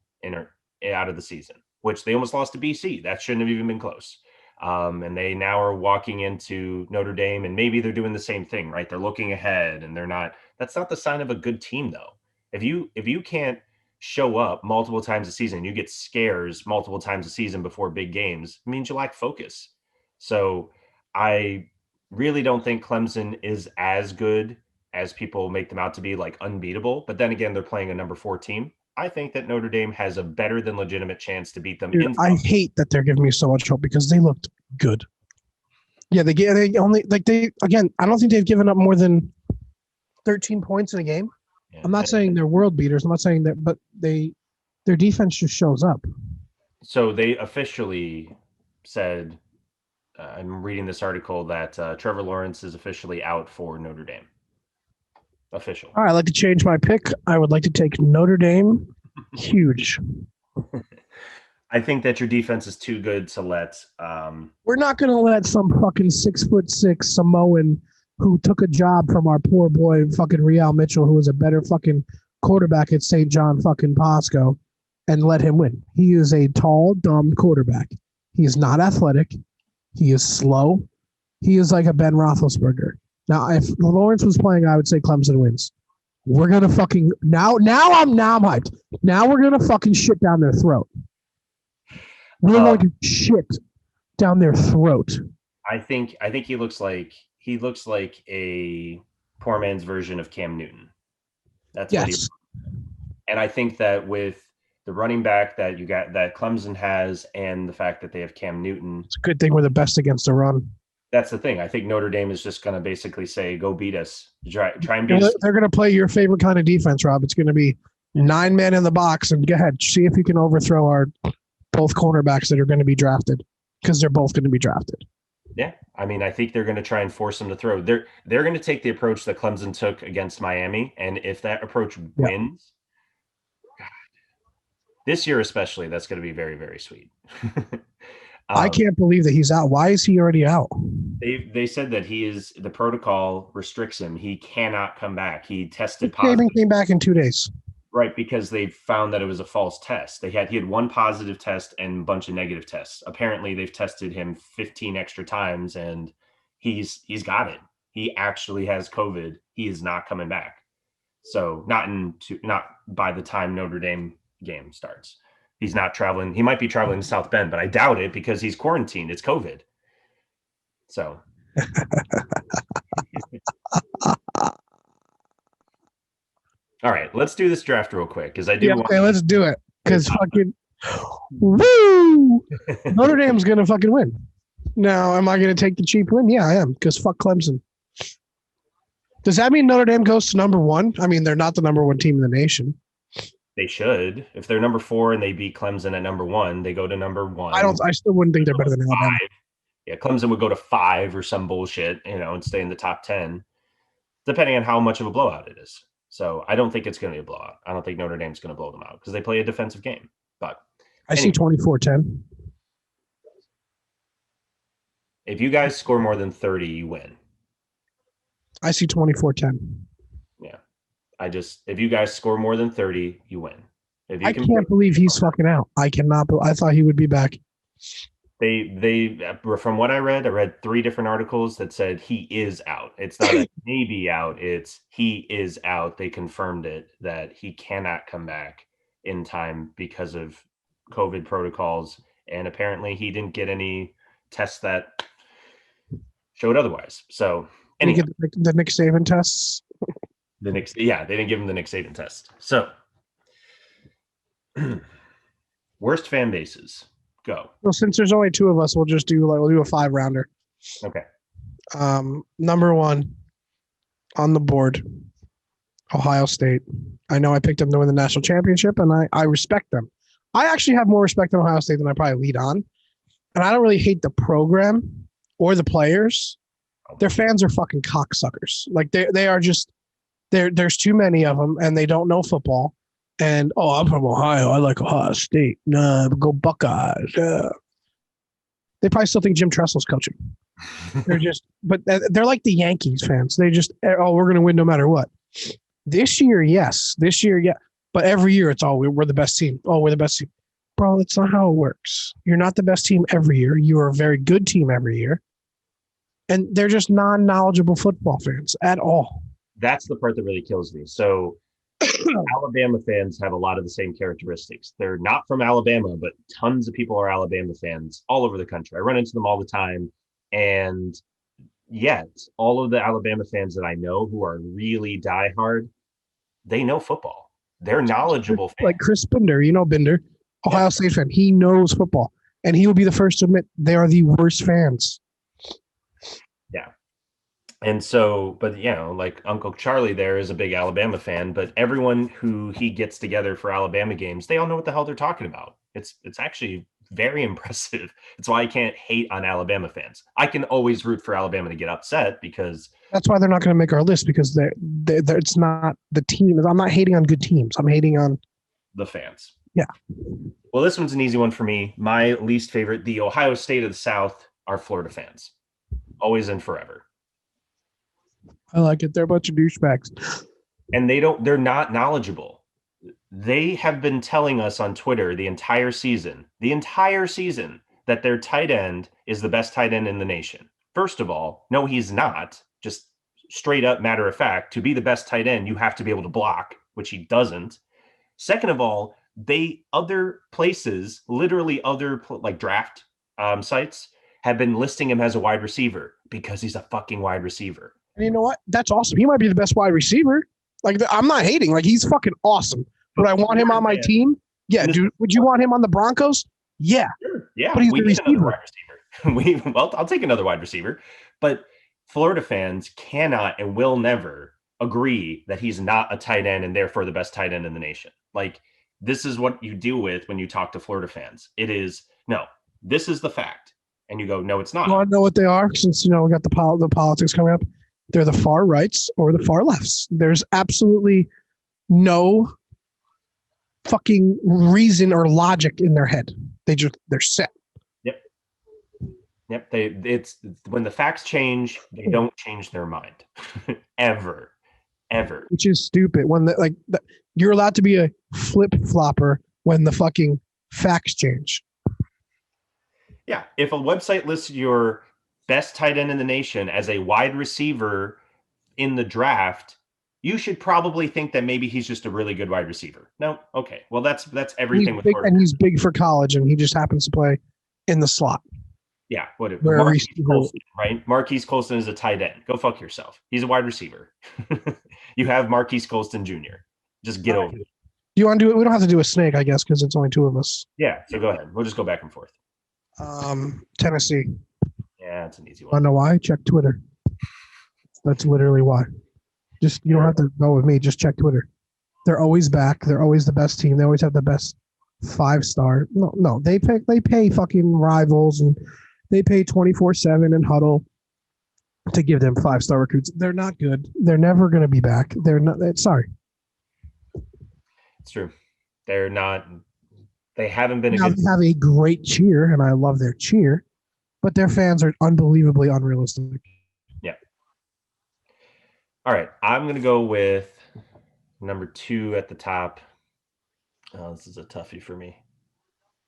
out of the season, which they almost lost to BC. That shouldn't have even been close. And they now are walking into Notre Dame, and maybe they're doing the same thing, right? They're looking ahead, and they're not. That's not the sign of a good team, though. If you can't show up multiple times a season, you get scares multiple times a season before big games, it means you lack focus. So I really don't think Clemson is as good as people make them out to be, like unbeatable. But then again, they're playing a number 4 team. I think that Notre Dame has a better than legitimate chance to beat them. Dude, I hate that they're giving me so much hope because they looked good. Yeah, they only again. I don't think they've given up more than 13 points in a game. Yeah, I'm not saying they're world beaters. I'm not saying that, but their defense just shows up. So they officially said, I'm reading this article that Trevor Lawrence is officially out for Notre Dame. Official. All right, I'd like to change my pick. I would like to take Notre Dame. Huge. I think that your defense is too good to let. We're not going to let some fucking 6'6" Samoan who took a job from our poor boy fucking Real Mitchell, who was a better fucking quarterback at St. John fucking Bosco, and let him win. He is a tall, dumb quarterback. He is not athletic. He is slow. He is like a Ben Roethlisberger. Now, if Lawrence was playing, I would say Clemson wins. We're gonna fucking now I'm hyped. Now we're gonna fucking shit down their throat. We're going to shit down their throat. I think he looks like a poor man's version of Cam Newton. That's what he. And I think that with the running back that Clemson has, and the fact that they have Cam Newton, it's a good thing we're the best against the run. That's the thing. I think Notre Dame is just going to basically say, "Go beat us." Try and beat us. They're going to play your favorite kind of defense, Rob. It's going to be 9 men in the box, and go ahead, see if you can overthrow our both cornerbacks that are going to be drafted, because they're both going to be drafted. Yeah, I mean, I think they're going to try and force them to throw. They're going to take the approach that Clemson took against Miami, and if that approach wins, God, this year especially, that's going to be very, very sweet. I can't believe that he's out. Why is he already out? They said that the protocol restricts him. He cannot come back. He tested positive. Came back in 2 days. Right, because they found that it was a false test. He had one positive test and a bunch of negative tests. Apparently, they've tested him 15 extra times, and he's got it. He actually has COVID. He is not coming back. So not by the time Notre Dame game starts. He's not traveling. He might be traveling to South Bend, but I doubt it because he's quarantined. It's COVID. So. All right, let's do this draft real quick because I do. Okay, let's do it. Because fucking, woo! Notre Dame's gonna fucking win. Now, am I gonna take the cheap win? Yeah, I am. Because fuck Clemson. Does that mean Notre Dame goes to number 1? I mean, they're not the number 1 team in the nation. They should. If they're number 4 and they beat Clemson at number 1, they go to number 1. I still wouldn't think they're better than Alabama. Yeah, Clemson would go to 5 or some bullshit, and stay in the top 10, depending on how much of a blowout it is. So I don't think it's going to be a blowout. I don't think Notre Dame's going to blow them out because they play a defensive game. But I see 24-10. If you guys score more than 30, you win. I see 24-10. Yeah. If you guys score more than 30, you win. I can't believe he's fucking out. I cannot. I thought he would be back. They from what I read 3 different articles that said he is out. It's not a maybe out. It's he is out. They confirmed it that he cannot come back in time because of COVID protocols. And apparently he didn't get any tests that showed otherwise. So Did you anyhow, get the Nick Saban tests? they didn't give him the Nick Saban test. So worst fan bases, go. Well, since there's only two of us, we'll do a 5-rounder. Okay. Number one on the board, Ohio State. I know I picked them to win the national championship, and I respect them. I actually have more respect in Ohio State than I probably lead on. And I don't really hate the program or the players. Their fans are fucking cocksuckers. Like they are just there's too many of them, and they don't know football. And I'm from Ohio. I like Ohio State. Nah, go Buckeyes. They probably still think Jim Tressel's coaching. But they're like the Yankees fans. They just, we're going to win no matter what. This year, yes. This year, yeah. But every year, it's we're the best team. Oh, we're the best team. Bro, that's not how it works. You're not the best team every year. You are a very good team every year. And they're just non-knowledgeable football fans at all. That's the part that really kills me. So Alabama fans have a lot of the same characteristics. They're not from Alabama, but tons of people are Alabama fans all over the country. I run into them all the time. And yet, all of the Alabama fans that I know who are really diehard, they know football. They're knowledgeable fans. Like Chris Binder, Binder, Ohio State fan. He knows football. And he will be the first to admit they are the worst fans. Yeah. And so, but like Uncle Charlie there is a big Alabama fan, but everyone who he gets together for Alabama games, they all know what the hell they're talking about. It's actually very impressive. It's why I can't hate on Alabama fans. I can always root for Alabama to get upset because that's why they're not going to make our list, because it's not the team. I'm not hating on good teams. I'm hating on the fans. Yeah. Well, this one's an easy one for me. My least favorite, the Ohio State of the South, are Florida fans. Always and forever. I like it. They're a bunch of douchebags. And they're not knowledgeable. They have been telling us on Twitter the entire season, that their tight end is the best tight end in the nation. First of all, no, he's not. Just straight up matter of fact, to be the best tight end, you have to be able to block, which he doesn't. Second of all, other places, literally other like draft sites, have been listing him as a wide receiver because he's a fucking wide receiver. And you know what? That's awesome. He might be the best wide receiver. Like, I'm not hating. Like, he's fucking awesome. Would I want him on my team? Yeah, dude. Would you want him on the Broncos? Yeah. Sure. Yeah. But he's the receiver. I'll take another wide receiver. But Florida fans cannot and will never agree that he's not a tight end and therefore the best tight end in the nation. Like, this is what you deal with when you talk to Florida fans. It is, no, this is the fact. And you go, no, it's not. You want to know what they are? Since, we got the politics coming up. They're the far rights or the far lefts. There's absolutely no fucking reason or logic in their head. They're set. Yep. It's when the facts change, they don't change their mind ever. Which is stupid. When you're allowed to be a flip flopper when the fucking facts change. Yeah. If a website lists your best tight end in the nation as a wide receiver in the draft, you should probably think that maybe he's just a really good wide receiver. No, okay. Well, that's everything. He's big for college, and he just happens to play in the slot. Yeah, Marquise Colston, right? Marquise Colston is a tight end. Go fuck yourself. He's a wide receiver. You have Marquise Colston Jr. Just get over it. You want to do it? We don't have to do a snake, I guess, because it's only two of us. Yeah, so go ahead. We'll just go back and forth. Tennessee. Yeah, it's an easy one. I know why. Check Twitter. That's literally why. You don't have to go with me. Just check Twitter. They're always back. They're always the best team. They always have the best 5-star. No. They pay fucking rivals, and they pay 24/7 and Huddle to give them 5-star recruits. They're not good. They're never going to be back. They're not. Sorry. It's true. They're not. They haven't been. They have a great cheer, and I love their cheer, but their fans are unbelievably unrealistic. Yeah. All right. I'm going to go with number 2 at the top. Oh, this is a toughie for me.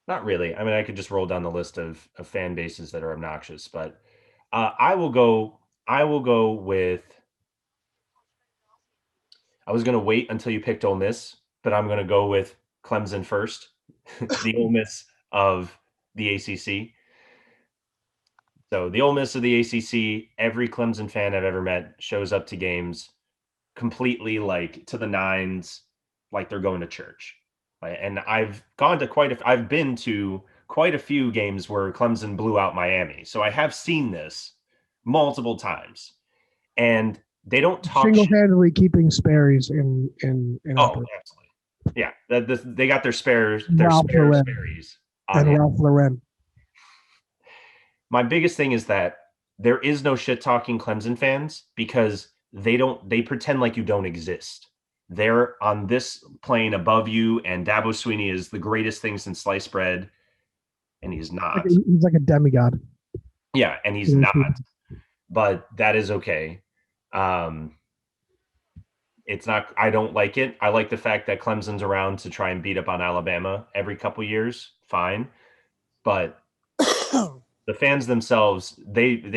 Not really. I mean, I could just roll down the list of fan bases that are obnoxious, but I will go with. I was going to wait until you picked Ole Miss, but I'm going to go with Clemson first, the Ole Miss of the ACC. So the Ole Miss of the ACC, every Clemson fan I've ever met shows up to games completely like to the nines, like they're going to church. And I've been to quite a few games where Clemson blew out Miami. So I have seen this multiple times. And they don't talk single-handedly keeping Sperry's in Oh, absolutely. Yeah. They got their Sperry's and Ralph Lauren. My biggest thing is that there is no shit talking Clemson fans because they pretend like you don't exist. They're on this plane above you, and Dabo Swinney is the greatest thing since sliced bread, and he's not. He's like a demigod. Yeah, and he's not. But that is okay. It's not. I don't like it. I like the fact that Clemson's around to try and beat up on Alabama every couple years. Fine, but the fans themselves, it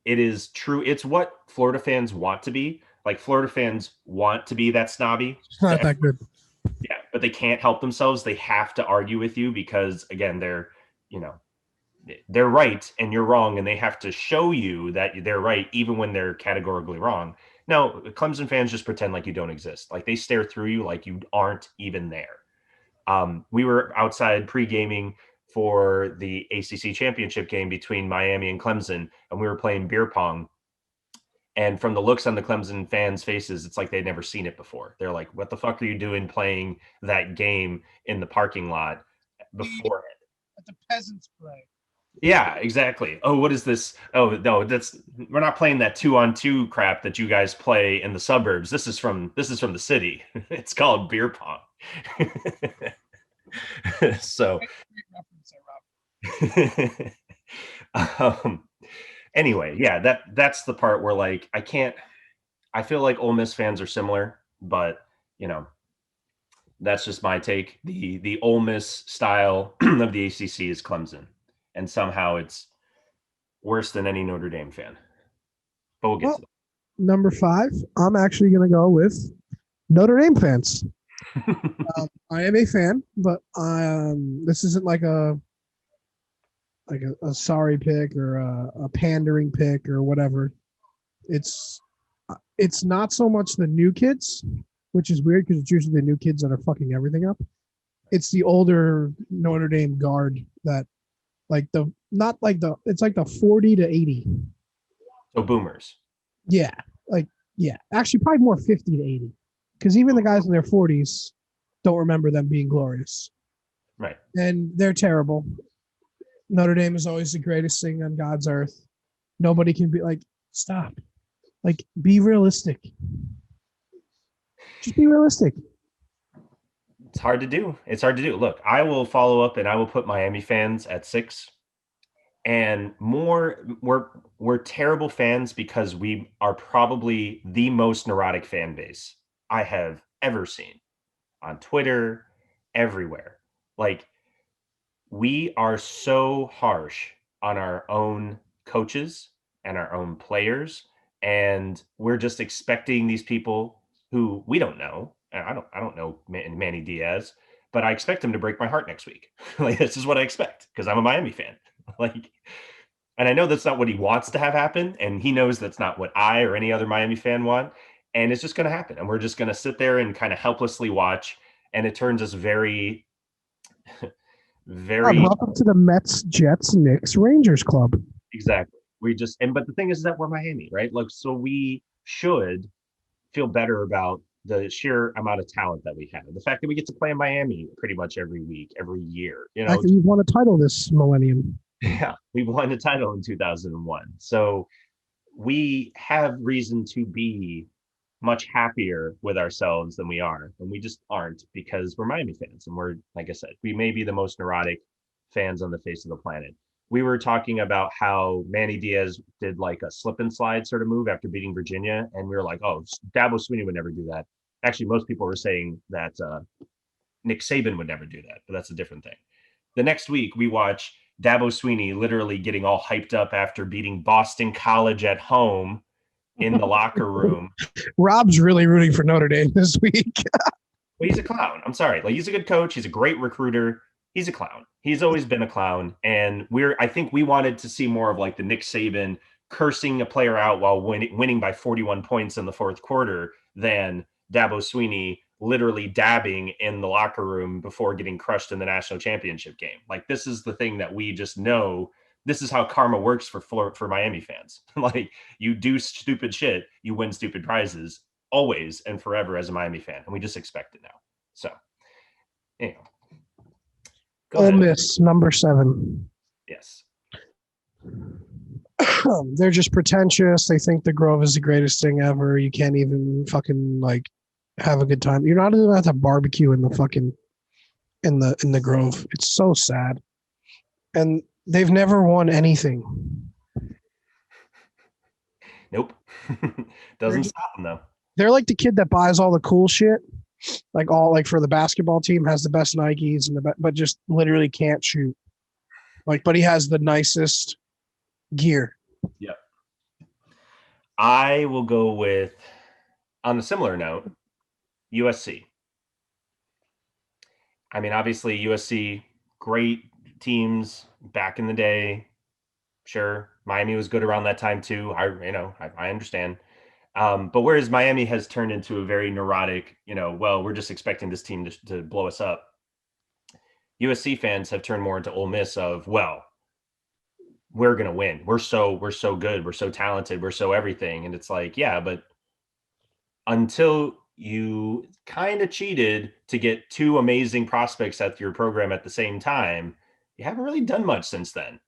is true. It's what Florida fans want to be. Like Florida fans want to be that snobby. It's not that good. Yeah, but they can't help themselves. They have to argue with you because again, they're right and you're wrong, and they have to show you that they're right even when they're categorically wrong. No, Clemson fans just pretend like you don't exist. Like they stare through you like you aren't even there. We were outside pre-gaming for the ACC championship game between Miami and Clemson, and we were playing beer pong. And from the looks on the Clemson fans' faces, it's like they'd never seen it before. They're like, what the fuck are you doing playing that game in the parking lot beforehand? At the peasants play. Yeah, exactly. Oh, what is this? Oh, no, we're not playing that 2-on-2 crap that you guys play in the suburbs. This is from the city. It's called beer pong. So anyway, yeah, that's the part where like I feel like Ole Miss fans are similar, but that's just my take. The Ole Miss style of the ACC is Clemson, and somehow it's worse than any Notre Dame fan. But we'll get to that. Number 5, I'm actually going to go with Notre Dame fans. I am a fan, but this isn't like a sorry pick or a pandering pick or whatever. It's not so much the new kids, which is weird because it's usually the new kids that are fucking everything up. It's the older Notre Dame guard that it's like the 40 to 80. So boomers. Yeah. Actually probably more 50 to 80. Because even the guys in their 40s don't remember them being glorious. Right. And they're terrible. Notre Dame is always the greatest thing on God's earth. Nobody can be like, stop. Like, be realistic. Just be realistic. It's hard to do. Look, I will follow up and I will put Miami fans at 6. And we're terrible fans because we are probably the most neurotic fan base I have ever seen on Twitter, everywhere. Like, we are so harsh on our own coaches and our own players, and we're just expecting these people who we don't know. I don't know Manny Diaz, but I expect him to break my heart next week. Like, this is what I expect because I'm a Miami fan. Like, and I know that's not what he wants to have happen, and he knows that's not what I or any other Miami fan want, and it's just going to happen, and we're just going to sit there and kind of helplessly watch, and it turns us very, very. Welcome to the Mets, Jets, Knicks, Rangers club. Exactly. But the thing is that we're Miami, right? Like, so we should feel better about the sheer amount of talent that we have. The fact that we get to play in Miami pretty much every week, every year. Actually, you've won a title this millennium. Yeah, we won a title in 2001. So we have reason to be much happier with ourselves than we are. And we just aren't because we're Miami fans. And we're, like I said, we may be the most neurotic fans on the face of the planet. We were talking about how Manny Diaz did like a slip and slide sort of move after beating Virginia. And we were like, oh, Dabo Swinney would never do that. Actually, most people were saying that Nick Saban would never do that, but that's a different thing. The next week, we watch Dabo Swinney literally getting all hyped up after beating Boston College at home in the locker room. Rob's really rooting for Notre Dame this week. Well, he's a clown. I'm sorry. Like, he's a good coach. He's a great recruiter. he's a clown. He's always been a clown. And I think we wanted to see more of like the Nick Saban cursing a player out while winning by 41 points in the fourth quarter than Dabo Swinney literally dabbing in the locker room before getting crushed in the national championship game. Like, this is the thing that we just know. This is how karma works for Miami fans. Like, you do stupid shit, you win stupid prizes always and forever as a Miami fan. And we just expect it now. So, anyway. Ole Miss, number 7. Yes. They're just pretentious. They think the Grove is the greatest thing ever. You can't even fucking like have a good time. You're not even at the barbecue in the fucking in the Grove. It's so sad. And they've never won anything. Nope. Doesn't stop them though. They're like the kid that buys all the cool shit. Like for the basketball team, has the best Nikes and but just literally can't shoot. Like, but he has the nicest gear. Yep. I will go with, on a similar note, USC. I mean, obviously USC, great teams back in the day. Sure, Miami was good around that time too. I understand. But whereas Miami has turned into a very neurotic, well, we're just expecting this team to blow us up. USC fans have turned more into Ole Miss of, well, we're going to win. We're so good. We're so talented. We're so everything. And it's like, yeah, but until you kind of cheated to get 2 amazing prospects at your program at the same time, you haven't really done much since then.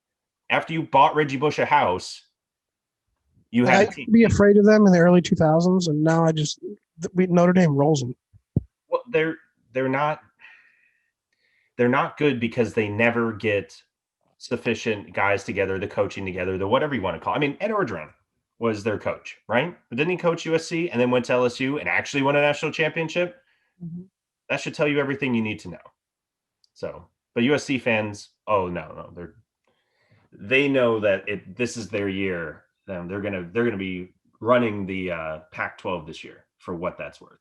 After you bought Reggie Bush a house, you had to be afraid of them in the early 2000s, and now Notre Dame rolls them. Well, they're not good because they never get sufficient guys together, the coaching together, the whatever you want to call it. I mean, Ed Orgeron was their coach, right? But didn't he coach USC and then went to LSU and actually won a national championship? Mm-hmm. That should tell you everything you need to know. So, but USC fans, oh no, they know that this is their year. They're gonna be running the Pac-12 this year for what that's worth.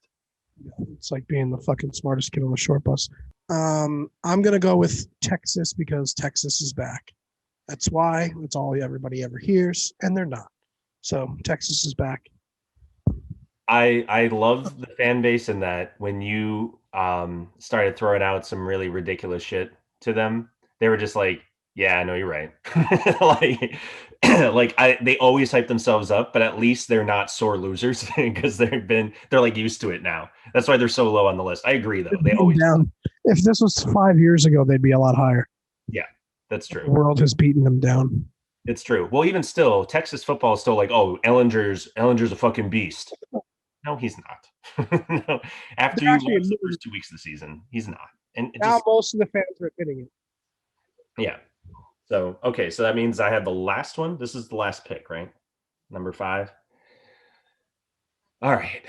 It's like being the fucking smartest kid on the short bus. I'm gonna go with Texas because Texas is back. That's why. That's all everybody ever hears, and they're not. So Texas is back. I love the fan base in that when you started throwing out some really ridiculous shit to them, they were just like, yeah, I know you're right. They always hype themselves up, but at least they're not sore losers because they're like used to it now. That's why they're so low on the list. I agree though. They always down. If this was 5 years ago, they'd be a lot higher. Yeah, that's true. The world has beaten them down. It's true. Well, even still, Texas football is still like, oh, Ellinger's a fucking beast. No, he's not. No. After you lose the first 2 weeks of the season, he's not. And now most of the fans are admitting it. Yeah. So, okay. So that means I have the last one. This is the last pick, right? Number 5. All right.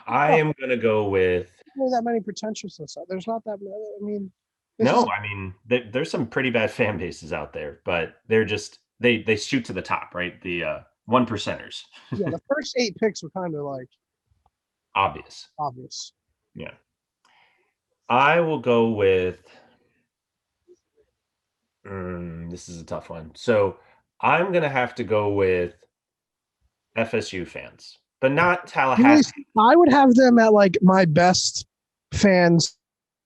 I am going to go with. There's not that many pretentiousness. There's not that many. I mean. There's some pretty bad fan bases out there, but they're just, they shoot to the top, right? The 1%ers. Yeah. The first 8 picks were kind of like. Obvious. Yeah. I will go with. This is a tough one. So I'm going to have to go with FSU fans, but not Tallahassee. I would have them at like my best fans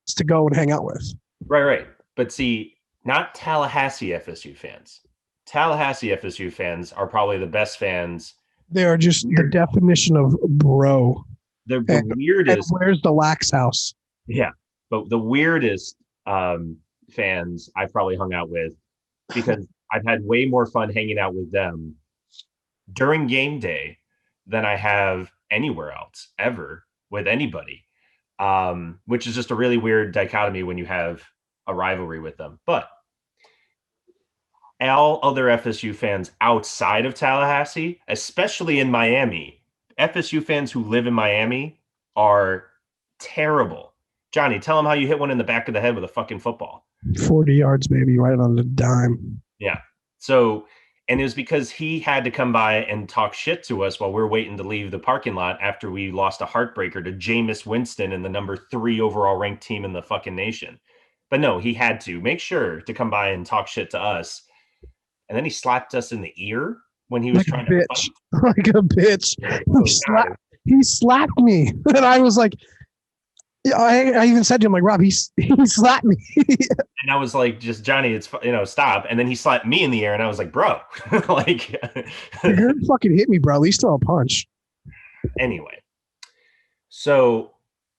to go and hang out with. Right. But see, not Tallahassee FSU fans. Tallahassee FSU fans are probably the best fans. They are just the definition of bro. They're the weirdest. And where's the Lax house? Yeah. But the weirdest fans I've probably hung out with, because I've had way more fun hanging out with them during game day than I have anywhere else ever with anybody, which is just a really weird dichotomy when you have a rivalry with them. But all other FSU fans outside of Tallahassee, especially in Miami, FSU fans who live in Miami are terrible. Johnny, tell them how you hit one in the back of the head with a fucking football. 40 yards, baby, right on the dime. Yeah. So, and it was because he had to come by and talk shit to us while we're waiting to leave the parking lot after we lost a heartbreaker to Jameis Winston and the number 3 overall ranked team in the fucking nation. But no, he had to make sure to come by and talk shit to us. And then he slapped us in the ear when he was Like a trying to bitch. fight. Like a bitch. Oh, He slapped me. And I was like, I even said to him, like, Rob, he slapped me. And I was like, just Johnny, it's stop. And then he slapped me in the air, and I was like, bro, like, You're gonna fucking hit me, bro. At least throw a punch. anyway. So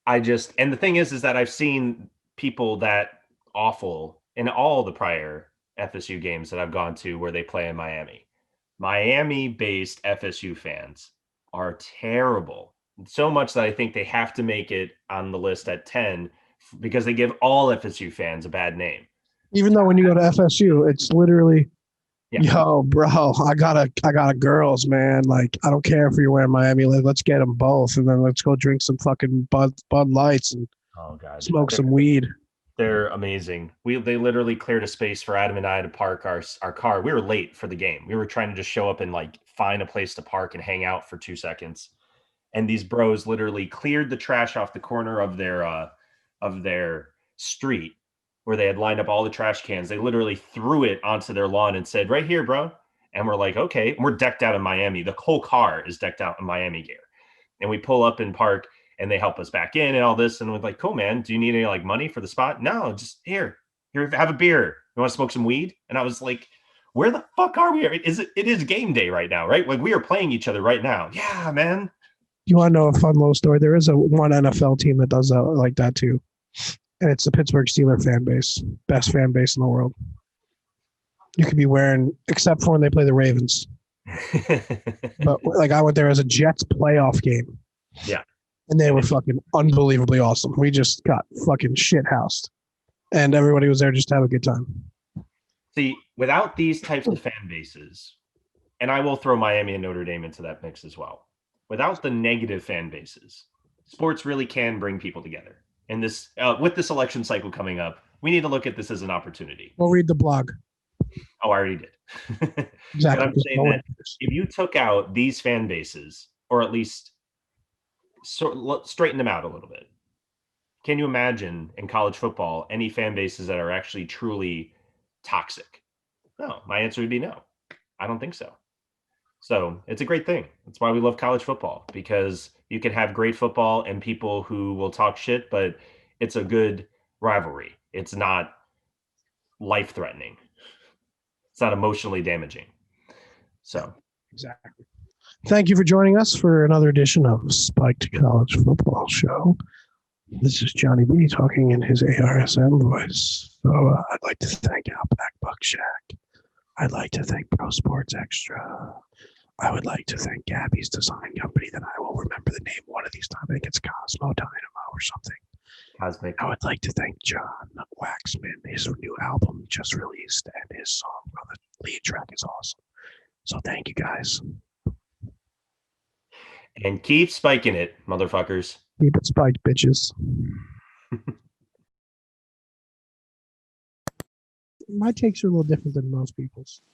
and the thing is that I've seen people that awful in all the prior FSU games that I've gone to where they play in Miami. Miami-based FSU fans are terrible. So much that I think they have to make it on the list at 10 because they give all FSU fans a bad name. Even though when you go to FSU, it's literally, Yeah. yo, bro, I got a girls, man. Like, I don't care if you're wearing Miami. Like, let's get them both, and then let's go drink some fucking Bud Lights and smoke some weed. They're amazing. They literally cleared a space for Adam and I to park our car. We were late for the game. We were trying to just show up and like find a place to park and hang out for 2 seconds. And these bros literally cleared the trash off the corner of their street where they had lined up all the trash cans. They literally threw it onto their lawn and said, "Right here, bro." And we're like, okay. And we're decked out in Miami. The whole car is decked out in Miami gear. And we pull up and park, and they help us back in and all this. And we're like, cool, man. Do you need any like money for the spot? No, just here, have a beer. You want to smoke some weed? And I was like, where the fuck are we? It is game day right now, right? Like we are playing each other right now. Yeah, man. You want to know a fun little story? There is one NFL team that does that like that too. And it's the Pittsburgh Steelers fan base. Best fan base in the world. You could be wearing, except for when they play the Ravens. But like I went there as a Jets playoff game. Yeah. And they were fucking unbelievably awesome. We just got fucking shithoused. And everybody was there just to have a good time. See, without these types of fan bases, and I will throw Miami and Notre Dame into that mix as well. Without the negative fan bases, sports really can bring people together. And this, with this election cycle coming up, we need to look at this as an opportunity. We'll read the blog. Oh, I already did. Exactly. But I'm saying that if you took out these fan bases, or at least straighten them out a little bit, can you imagine in college football any fan bases that are actually truly toxic? No, my answer would be no. I don't think so. So it's a great thing. That's why we love college football, because you can have great football and people who will talk shit, but it's a good rivalry. It's not life-threatening. It's not emotionally damaging. So exactly. Thank you for joining us for another edition of Spiked College Football Show. This is Johnny B talking in his ARSM voice. So I'd like to thank Outback Buck Shack. I'd like to thank Pro Sports Extra. I would like to thank Gabby's design company that I will remember the name one of these times. I think it's Cosmo Dynamo or something. Cosmic. I would like to thank John Waxman. His new album just released, and his song on the lead track is awesome. So thank you guys. And keep spiking it, motherfuckers. Keep it spiked, bitches. My takes are a little different than most people's.